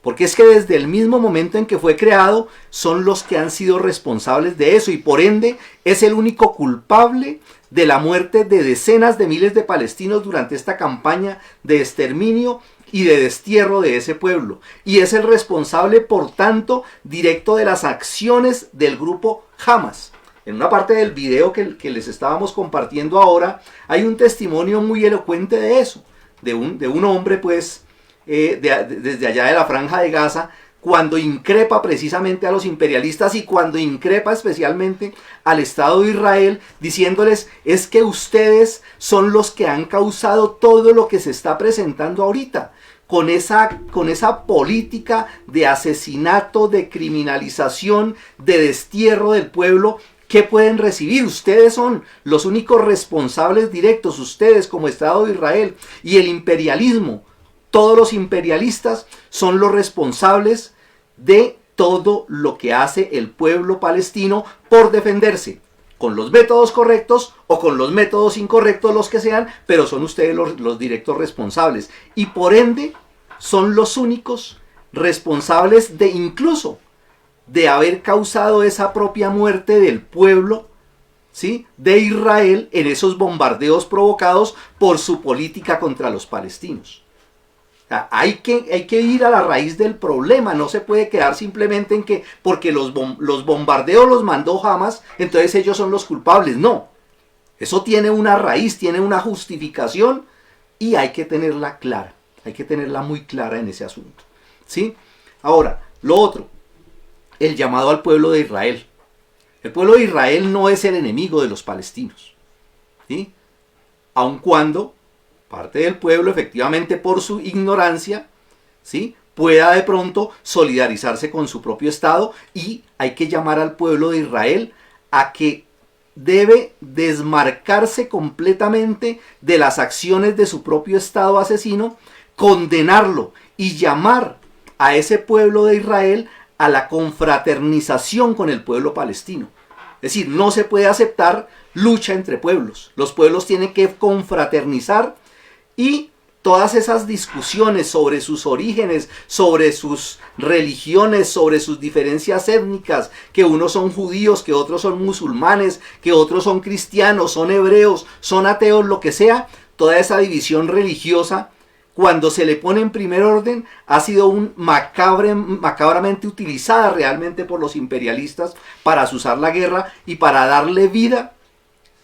Porque es que desde el mismo momento en que fue creado son los que han sido responsables de eso, y por ende es el único culpable de la muerte de decenas de miles de palestinos durante esta campaña de exterminio y de destierro de ese pueblo. Y es el responsable, por tanto, directo de las acciones del grupo Hamas. En una parte del video que les estábamos compartiendo ahora, hay un testimonio muy elocuente de eso, de un hombre, pues, desde allá de la Franja de Gaza, cuando increpa precisamente a los imperialistas y cuando increpa especialmente al Estado de Israel, diciéndoles: es que ustedes son los que han causado todo lo que se está presentando ahorita, con esa política de asesinato, de criminalización, de destierro del pueblo. ¿Qué pueden recibir? Ustedes son los únicos responsables directos, ustedes como Estado de Israel, y el imperialismo. Todos los imperialistas son los responsables de todo lo que hace el pueblo palestino por defenderse. con los métodos correctos o con los métodos incorrectos, los que sean, pero son ustedes los directos responsables. Y por ende, son los únicos responsables de incluso de haber causado esa propia muerte del pueblo, ¿sí?, de Israel en esos bombardeos provocados por su política contra los palestinos. O sea, hay que ir a la raíz del problema, no se puede quedar simplemente en que porque los bombardeos los mandó Hamas, entonces ellos son los culpables. No, eso tiene una raíz, tiene una justificación y hay que tenerla clara, hay que tenerla muy clara en ese asunto, ¿sí? Ahora, lo otro, el llamado al pueblo de Israel. El pueblo de Israel no es el enemigo de los palestinos, ¿sí?, aun cuando parte del pueblo, efectivamente por su ignorancia, ¿sí?, pueda de pronto solidarizarse con su propio Estado, y hay que llamar al pueblo de Israel a que debe desmarcarse completamente de las acciones de su propio Estado asesino, condenarlo y llamar a ese pueblo de Israel a la confraternización con el pueblo palestino. Es decir, no se puede aceptar lucha entre pueblos. Los pueblos tienen que confraternizar, y todas esas discusiones sobre sus orígenes, sobre sus religiones, sobre sus diferencias étnicas, que unos son judíos, que otros son musulmanes, que otros son cristianos, son hebreos, son ateos, lo que sea, toda esa división religiosa, cuando se le pone en primer orden, ha sido macabramente utilizada realmente por los imperialistas para azuzar la guerra y para darle vida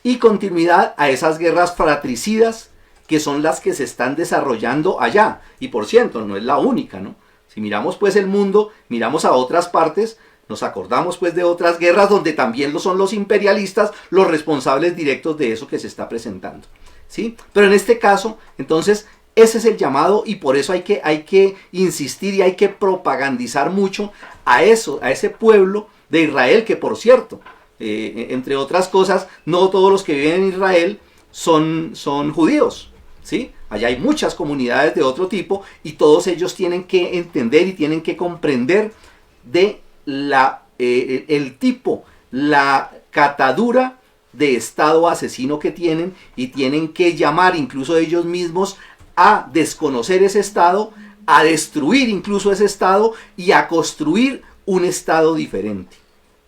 y continuidad a esas guerras fratricidas que son las que se están desarrollando allá. Y por cierto, no es la única, ¿no? Si miramos pues el mundo, miramos a otras partes, nos acordamos pues de otras guerras donde también lo son los imperialistas los responsables directos de eso que se está presentando, ¿sí? Pero en este caso, entonces, ese es el llamado, y por eso hay que insistir y hay que propagandizar mucho a eso, a ese pueblo de Israel, que por cierto, entre otras cosas, no todos los que viven en Israel son judíos, ¿sí? Allá hay muchas comunidades de otro tipo, y todos ellos tienen que entender y tienen que comprender de el tipo, la catadura de Estado asesino que tienen, y tienen que llamar incluso ellos mismos a desconocer ese Estado, a destruir incluso ese Estado y a construir un Estado diferente,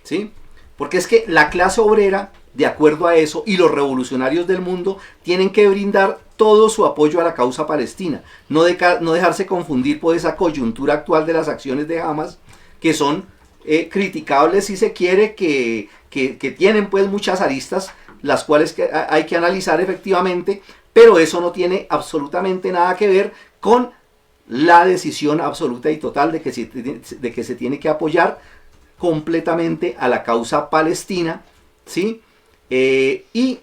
¿sí? Porque es que la clase obrera, de acuerdo a eso, y los revolucionarios del mundo tienen que brindar todo su apoyo a la causa palestina, no dejarse confundir por esa coyuntura actual de las acciones de Hamas, que son criticables si se quiere, que tienen pues muchas aristas, las cuales hay que analizar efectivamente, pero eso no tiene absolutamente nada que ver con la decisión absoluta y total de que se tiene que apoyar completamente a la causa palestina, ¿sí? Y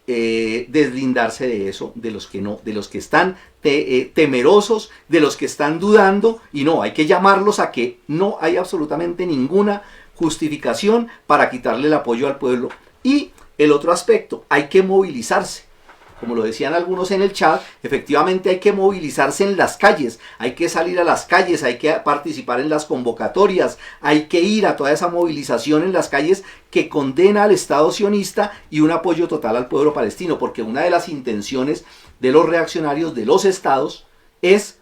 deslindarse de eso, de los que no, de los que están temerosos, de los que están dudando, y no, hay que llamarlos a que no hay absolutamente ninguna justificación para quitarle el apoyo al pueblo. Y el otro aspecto, hay que movilizarse. Como lo decían algunos en el chat, efectivamente hay que movilizarse en las calles, hay que salir a las calles, hay que participar en las convocatorias, hay que ir a toda esa movilización en las calles que condena al Estado sionista y un apoyo total al pueblo palestino, porque una de las intenciones de los reaccionarios de los estados es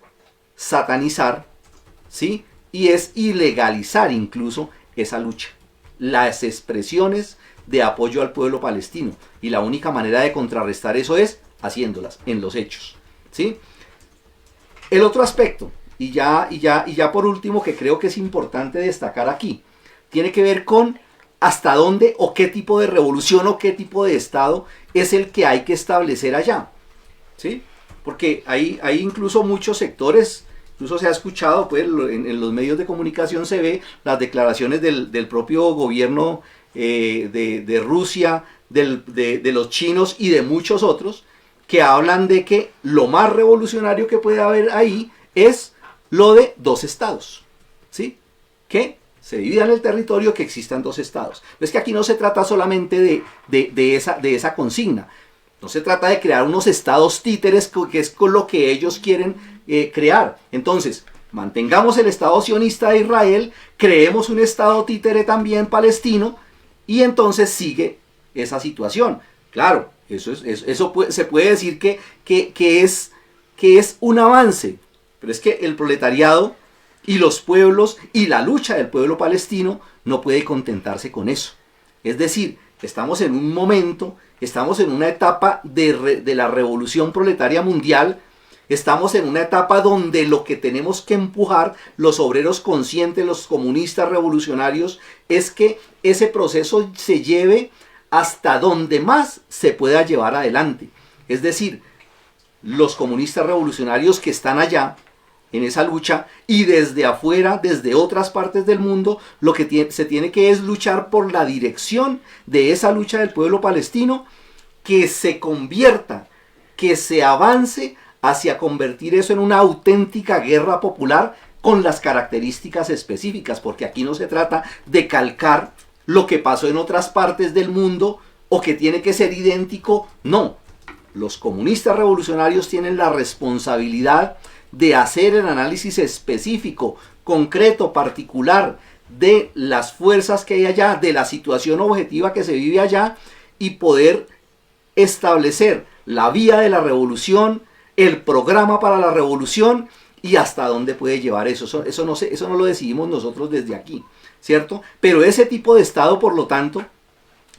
satanizar, ¿sí?, y es ilegalizar incluso esa lucha, las expresiones de apoyo al pueblo palestino, y la única manera de contrarrestar eso es haciéndolas en los hechos, ¿sí? El otro aspecto, y ya por último, que creo que es importante destacar aquí, tiene que ver con hasta dónde o qué tipo de revolución o qué tipo de Estado es el que hay que establecer allá, ¿sí? Porque hay incluso muchos sectores, incluso se ha escuchado, pues en los medios de comunicación se ve las declaraciones del propio gobierno de Rusia, de los chinos y de muchos otros, que hablan de que lo más revolucionario que puede haber ahí es lo de dos estados, ¿sí? Que se dividan el territorio, que existan dos estados. Es que aquí no se trata solamente de esa consigna, no se trata de crear unos estados títeres, que es con lo que ellos quieren crear. Entonces, mantengamos el Estado sionista de Israel, creemos un estado títere también palestino, y entonces sigue esa situación. Claro, se puede decir que es un avance, pero es que el proletariado y los pueblos y la lucha del pueblo palestino no puede contentarse con eso. Es decir, estamos en un momento, estamos en una etapa de la revolución proletaria mundial. Estamos en una etapa donde lo que tenemos que empujar los obreros conscientes, los comunistas revolucionarios, es que ese proceso se lleve hasta donde más se pueda llevar adelante. Es decir, los comunistas revolucionarios que están allá en esa lucha y desde afuera, desde otras partes del mundo, lo que se tiene que es luchar por la dirección de esa lucha del pueblo palestino, que se convierta, que se avance hacia convertir eso en una auténtica guerra popular con las características específicas, porque aquí no se trata de calcar lo que pasó en otras partes del mundo o que tiene que ser idéntico, no. Los comunistas revolucionarios tienen la responsabilidad de hacer el análisis específico, concreto, particular de las fuerzas que hay allá, de la situación objetiva que se vive allá y poder establecer la vía de la revolución, el programa para la revolución y hasta dónde puede llevar eso. Eso no lo decidimos nosotros desde aquí, ¿cierto? Pero ese tipo de Estado, por lo tanto,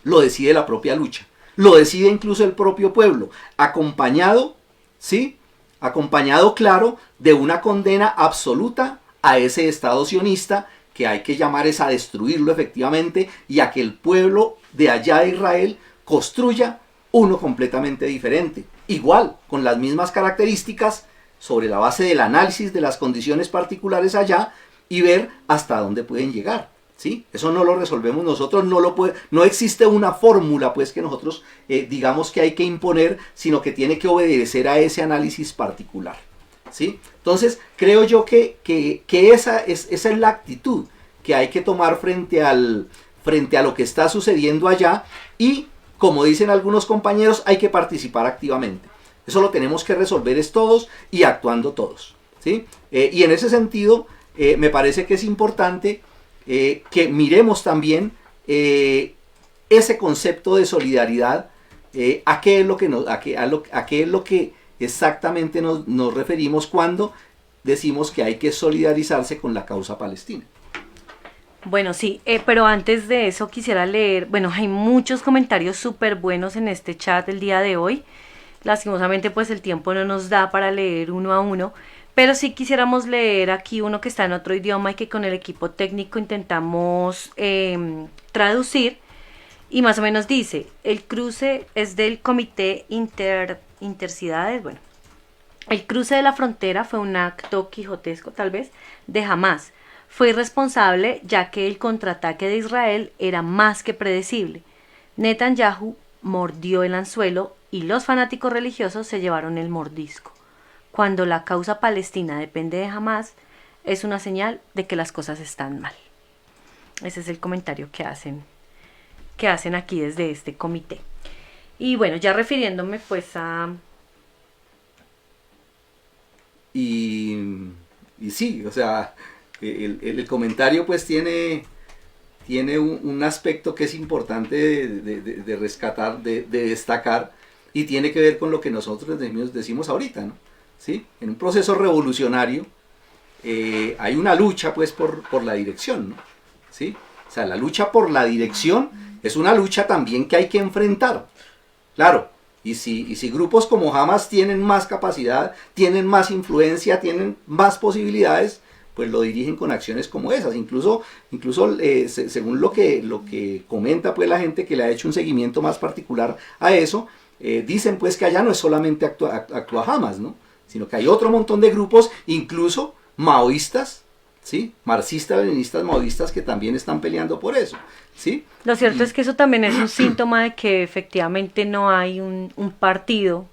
lo decide la propia lucha. Lo decide incluso el propio pueblo, acompañado, ¿sí? Acompañado, claro, de una condena absoluta a ese Estado sionista que hay que llamar es a destruirlo efectivamente y a que el pueblo de allá de Israel construya uno completamente diferente. Igual, con las mismas características, sobre la base del análisis de las condiciones particulares allá y ver hasta dónde pueden llegar, ¿sí? Eso no lo resolvemos nosotros, no existe una fórmula pues que nosotros digamos que hay que imponer, sino que tiene que obedecer a ese análisis particular, ¿sí? Entonces, creo yo que esa es la actitud que hay que tomar frente a lo que está sucediendo allá y, como dicen algunos compañeros, hay que participar activamente. Eso lo tenemos que resolver es todos y actuando todos, ¿sí? Y en ese sentido, me parece que es importante que miremos también ese concepto de solidaridad, a qué es lo que exactamente nos referimos cuando decimos que hay que solidarizarse con la causa palestina. Bueno, sí, pero antes de eso quisiera leer, bueno, hay muchos comentarios súper buenos en este chat el día de hoy. Lastimosamente pues el tiempo no nos da para leer uno a uno, pero sí quisiéramos leer aquí uno que está en otro idioma y que con el equipo técnico intentamos traducir, y más o menos dice: el cruce es del Comité Intercidades, bueno, el cruce de la frontera fue un acto quijotesco tal vez de Hamás. Fue irresponsable ya que el contraataque de Israel era más que predecible. Netanyahu mordió el anzuelo y los fanáticos religiosos se llevaron el mordisco. Cuando la causa palestina depende de Hamás, es una señal de que las cosas están mal. Ese es el comentario que hacen aquí desde este comité. Y bueno, ya refiriéndome pues a... Y sí, o sea, el comentario pues tiene un aspecto que es importante de rescatar, de destacar, y tiene que ver con lo que nosotros decimos ahorita, ¿no? ¿Sí? En un proceso revolucionario hay una lucha pues por la dirección, ¿no? ¿Sí? O sea, la lucha por la dirección es una lucha también que hay que enfrentar. Claro, y si grupos como Hamas tienen más capacidad, tienen más influencia, tienen más posibilidades, pues lo dirigen con acciones como esas. Incluso según lo que comenta pues la gente que le ha hecho un seguimiento más particular a eso, dicen pues que allá no es solamente actúa Hamas, ¿no? Sino que hay otro montón de grupos, incluso maoístas, ¿sí? Marxistas, leninistas, maoístas, que también están peleando por eso, ¿sí? Lo cierto es que eso también es un síntoma de que efectivamente no hay un partido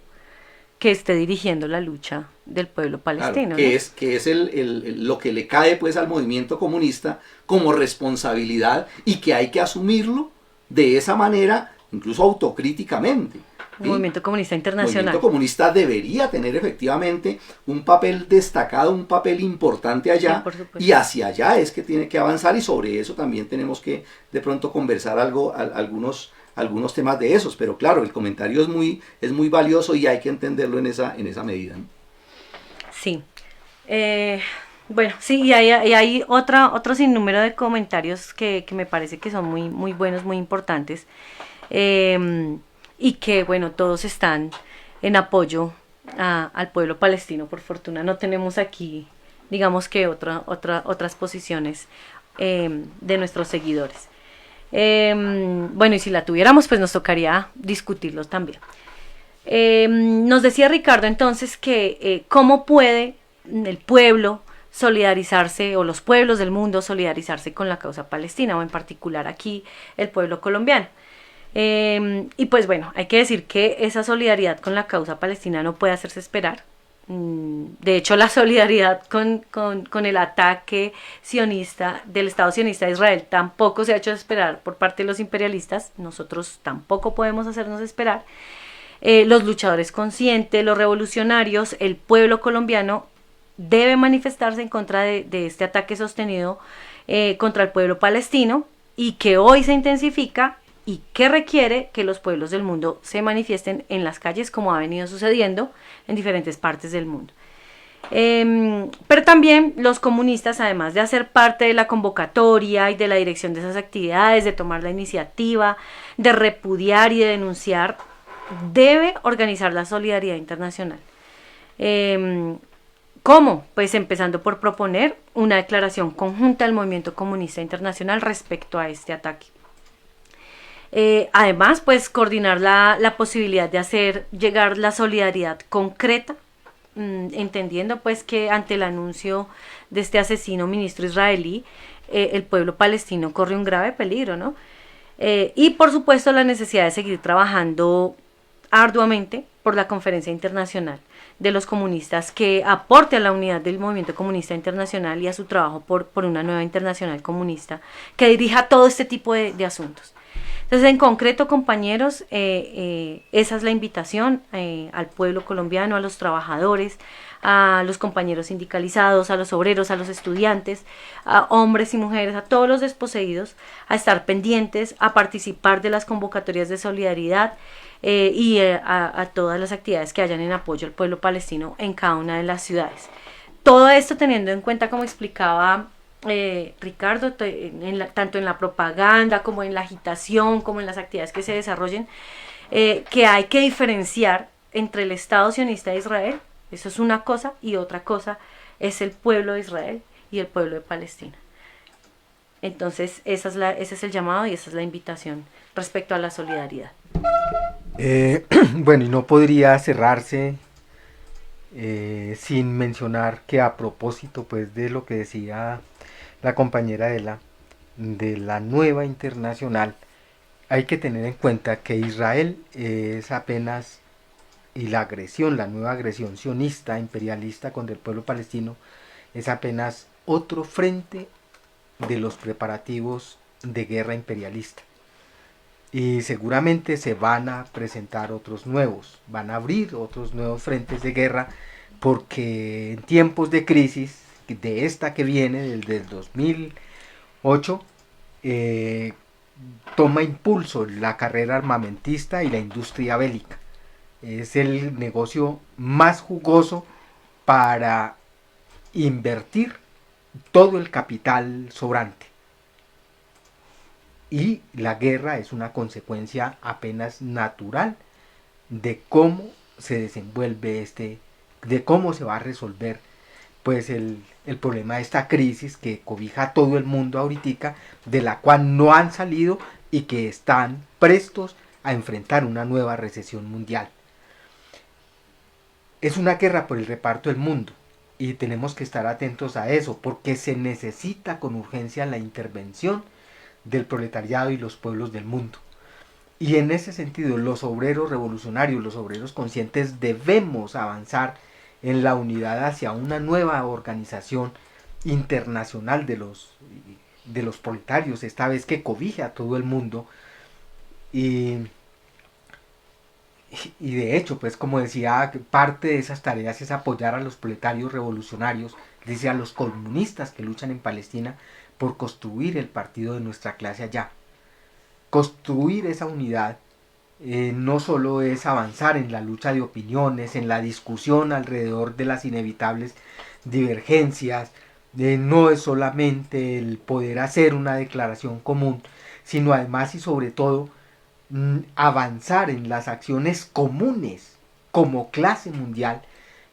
que esté dirigiendo la lucha del pueblo palestino. Claro, ¿no? que es lo que le cae pues al movimiento comunista como responsabilidad y que hay que asumirlo de esa manera, incluso autocríticamente. el movimiento comunista El internacional. movimiento comunista debería tener efectivamente un papel destacado, un papel importante allá, Sí, por supuesto. y hacia allá es que tiene que avanzar, y sobre eso también tenemos que de pronto conversar algunos temas de esos, pero claro, el comentario es muy valioso y hay que entenderlo en esa medida, ¿no? Sí. Bueno, sí, y hay otro sinnúmero de comentarios que me parece que son muy, muy buenos, muy importantes. Y que, bueno, todos están en apoyo al pueblo palestino. Por fortuna no tenemos aquí, digamos que otras posiciones de nuestros seguidores. Bueno, y si la tuviéramos, pues nos tocaría discutirlos también. Nos decía Ricardo entonces que cómo puede el pueblo solidarizarse, o los pueblos del mundo solidarizarse con la causa palestina, o en particular aquí el pueblo colombiano. Y pues bueno, hay que decir que esa solidaridad con la causa palestina no puede hacerse esperar. De hecho, la solidaridad con el ataque sionista del Estado sionista de Israel tampoco se ha hecho esperar por parte de los imperialistas. Nosotros tampoco podemos hacernos esperar. Los luchadores conscientes, los revolucionarios, el pueblo colombiano debe manifestarse en contra de este ataque sostenido contra el pueblo palestino, y que hoy se intensifica y que requiere que los pueblos del mundo se manifiesten en las calles, como ha venido sucediendo en diferentes partes del mundo. Pero también los comunistas, además de hacer parte de la convocatoria y de la dirección de esas actividades, de tomar la iniciativa, de repudiar y de denunciar, debe organizar la solidaridad internacional. ¿Cómo? Pues empezando por proponer una declaración conjunta del movimiento comunista internacional respecto a este ataque. Además, pues coordinar la posibilidad de hacer llegar la solidaridad concreta, entendiendo pues que ante el anuncio de este asesino ministro israelí, el pueblo palestino corre un grave peligro, ¿no? Y por supuesto la necesidad de seguir trabajando arduamente por la conferencia internacional de los comunistas, que aporte a la unidad del movimiento comunista internacional y a su trabajo por una nueva internacional comunista que dirija todo este tipo de asuntos. Entonces, en concreto, compañeros, esa es la invitación al pueblo colombiano, a los trabajadores, a los compañeros sindicalizados, a los obreros, a los estudiantes, a hombres y mujeres, a todos los desposeídos, a estar pendientes, a participar de las convocatorias de solidaridad y a todas las actividades que hayan en apoyo al pueblo palestino en cada una de las ciudades. Todo esto teniendo en cuenta, como explicaba Ricardo, tanto en la propaganda como en la agitación, como en las actividades que se desarrollen, que hay que diferenciar entre el Estado sionista de Israel, eso es una cosa, y otra cosa es el pueblo de Israel y el pueblo de Palestina. Entonces ese es el llamado y esa es la invitación respecto a la solidaridad. Bueno, y no podría cerrarse sin mencionar que, a propósito pues de lo que decía la compañera de la nueva internacional, hay que tener en cuenta que Israel es apenas, y la nueva agresión sionista, imperialista contra el pueblo palestino, es apenas otro frente de los preparativos de guerra imperialista. Y seguramente se van a presentar otros nuevos, van a abrir otros nuevos frentes de guerra, porque en tiempos de crisis, de esta que viene, del 2008, toma impulso la carrera armamentista y la industria bélica. Es el negocio más jugoso para invertir todo el capital sobrante. Y la guerra es una consecuencia apenas natural de cómo se desenvuelve de cómo se va a resolver pues el problema de esta crisis que cobija a todo el mundo ahorita, de la cual no han salido y que están prestos a enfrentar una nueva recesión mundial. Es una guerra por el reparto del mundo y tenemos que estar atentos a eso, porque se necesita con urgencia la intervención del proletariado y los pueblos del mundo. Y en ese sentido, los obreros revolucionarios, los obreros conscientes, debemos avanzar en la unidad hacia una nueva organización internacional de los proletarios, esta vez que cobija a todo el mundo, y Y de hecho, pues como decía, parte de esas tareas es apoyar a los proletarios revolucionarios, es decir, a los comunistas que luchan en Palestina por construir el partido de nuestra clase allá. Construir esa unidad no solo es avanzar en la lucha de opiniones, en la discusión alrededor de las inevitables divergencias, no es solamente el poder hacer una declaración común, sino además y sobre todo avanzar en las acciones comunes como clase mundial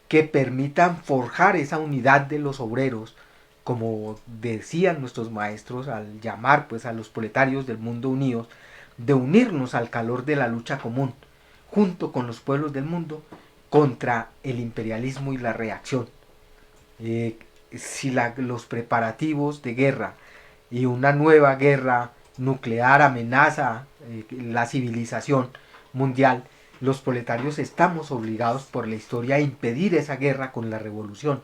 que permitan forjar esa unidad de los obreros, como decían nuestros maestros al llamar pues a los proletarios del mundo unidos, de unirnos al calor de la lucha común, junto con los pueblos del mundo, contra el imperialismo y la reacción. Si los preparativos de guerra y una nueva guerra nuclear amenaza la civilización mundial, los proletarios estamos obligados por la historia a impedir esa guerra con la revolución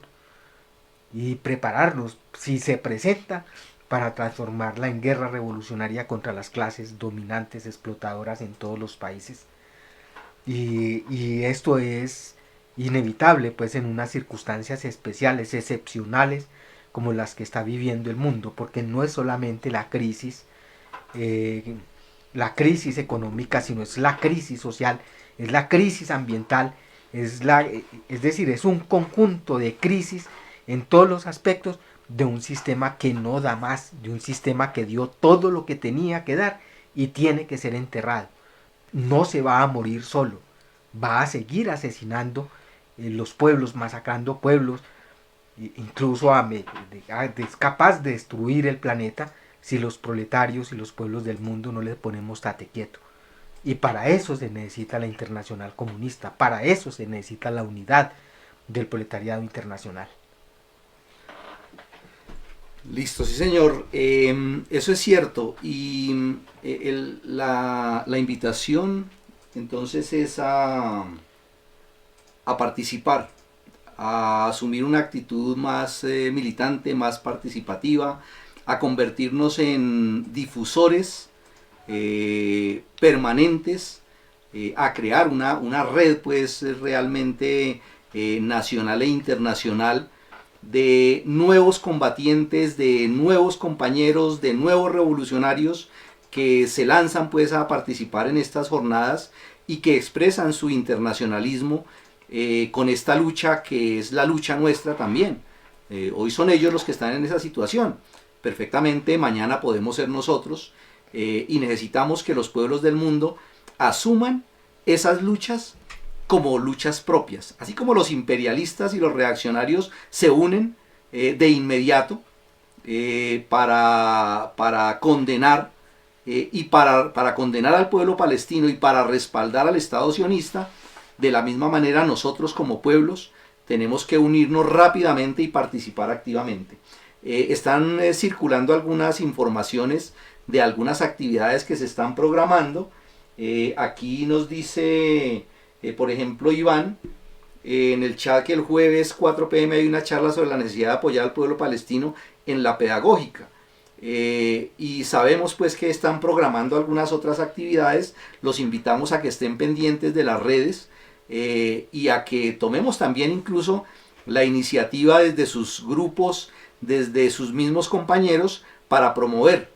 y prepararnos, si se presenta, para transformarla en guerra revolucionaria contra las clases dominantes explotadoras en todos los países. Y esto es inevitable pues en unas circunstancias especiales, excepcionales, como las que está viviendo el mundo, porque no es solamente la crisis económica, sino es la crisis social, es la crisis ambiental, es decir, es un conjunto de crisis en todos los aspectos de un sistema que no da más, de un sistema que dio todo lo que tenía que dar y tiene que ser enterrado. No se va a morir solo, va a seguir asesinando los pueblos, masacrando pueblos, incluso es capaz de destruir el planeta si los proletarios y los pueblos del mundo no le ponemos tate quieto. Y para eso se necesita la Internacional Comunista, para eso se necesita la unidad del proletariado internacional. Listo, sí señor, eso es cierto, y la invitación entonces es a participar, a asumir una actitud más militante, más participativa, a convertirnos en difusores permanentes, a crear una red pues realmente nacional e internacional de nuevos combatientes, de nuevos compañeros, de nuevos revolucionarios que se lanzan pues a participar en estas jornadas y que expresan su internacionalismo con esta lucha que es la lucha nuestra también. Hoy son ellos los que están en esa situación. Perfectamente mañana podemos ser nosotros y necesitamos que los pueblos del mundo asuman esas luchas como luchas propias, así como los imperialistas y los reaccionarios se unen de inmediato para condenar y para condenar al pueblo palestino y para respaldar al Estado sionista. De la misma manera nosotros como pueblos tenemos que unirnos rápidamente y participar activamente. Están circulando algunas informaciones de algunas actividades que se están programando. Aquí nos dice por ejemplo Iván en el chat que el jueves 4 p.m. hay una charla sobre la necesidad de apoyar al pueblo palestino en la pedagógica. Y sabemos pues que están programando algunas otras actividades. Los invitamos a que estén pendientes de las redes y a que tomemos también incluso la iniciativa desde sus grupos, desde sus mismos compañeros, para promover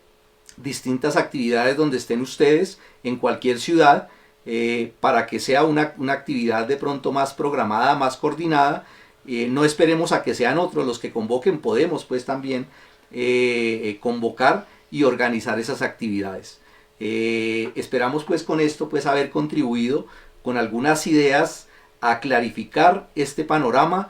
distintas actividades donde estén ustedes en cualquier ciudad, para que sea una actividad de pronto más programada, más coordinada. No esperemos a que sean otros los que convoquen, podemos pues también convocar y organizar esas actividades. Esperamos pues con esto pues haber contribuido con algunas ideas a clarificar este panorama,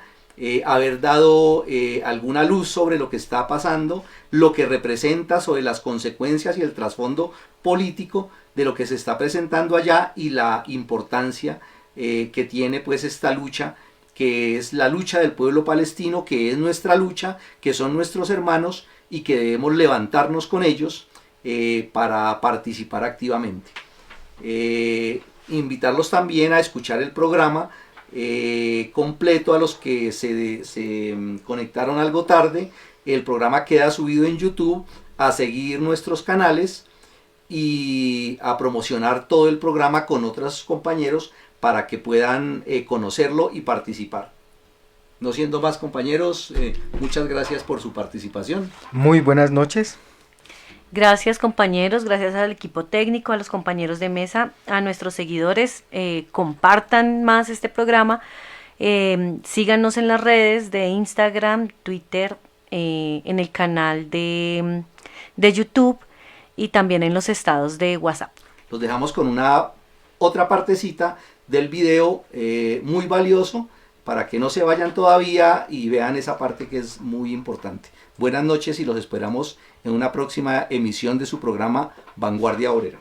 haber dado alguna luz sobre lo que está pasando, lo que representa, sobre las consecuencias y el trasfondo político de lo que se está presentando allá y la importancia que tiene pues esta lucha, que es la lucha del pueblo palestino, que es nuestra lucha, que son nuestros hermanos y que debemos levantarnos con ellos para participar activamente. Invitarlos también a escuchar el programa completo a los que se conectaron algo tarde. El programa queda subido en YouTube, a seguir nuestros canales y a promocionar todo el programa con otros compañeros para que puedan conocerlo y participar. No siendo más, compañeros, muchas gracias por su participación. Muy buenas noches. Gracias, compañeros, gracias al equipo técnico, a los compañeros de mesa, a nuestros seguidores. Compartan más este programa, síganos en las redes de Instagram, Twitter, en el canal de YouTube y también en los estados de WhatsApp. Los dejamos con una otra partecita del video muy valioso para que no se vayan todavía y vean esa parte que es muy importante. Buenas noches y los esperamos en una próxima emisión de su programa Vanguardia Obrera.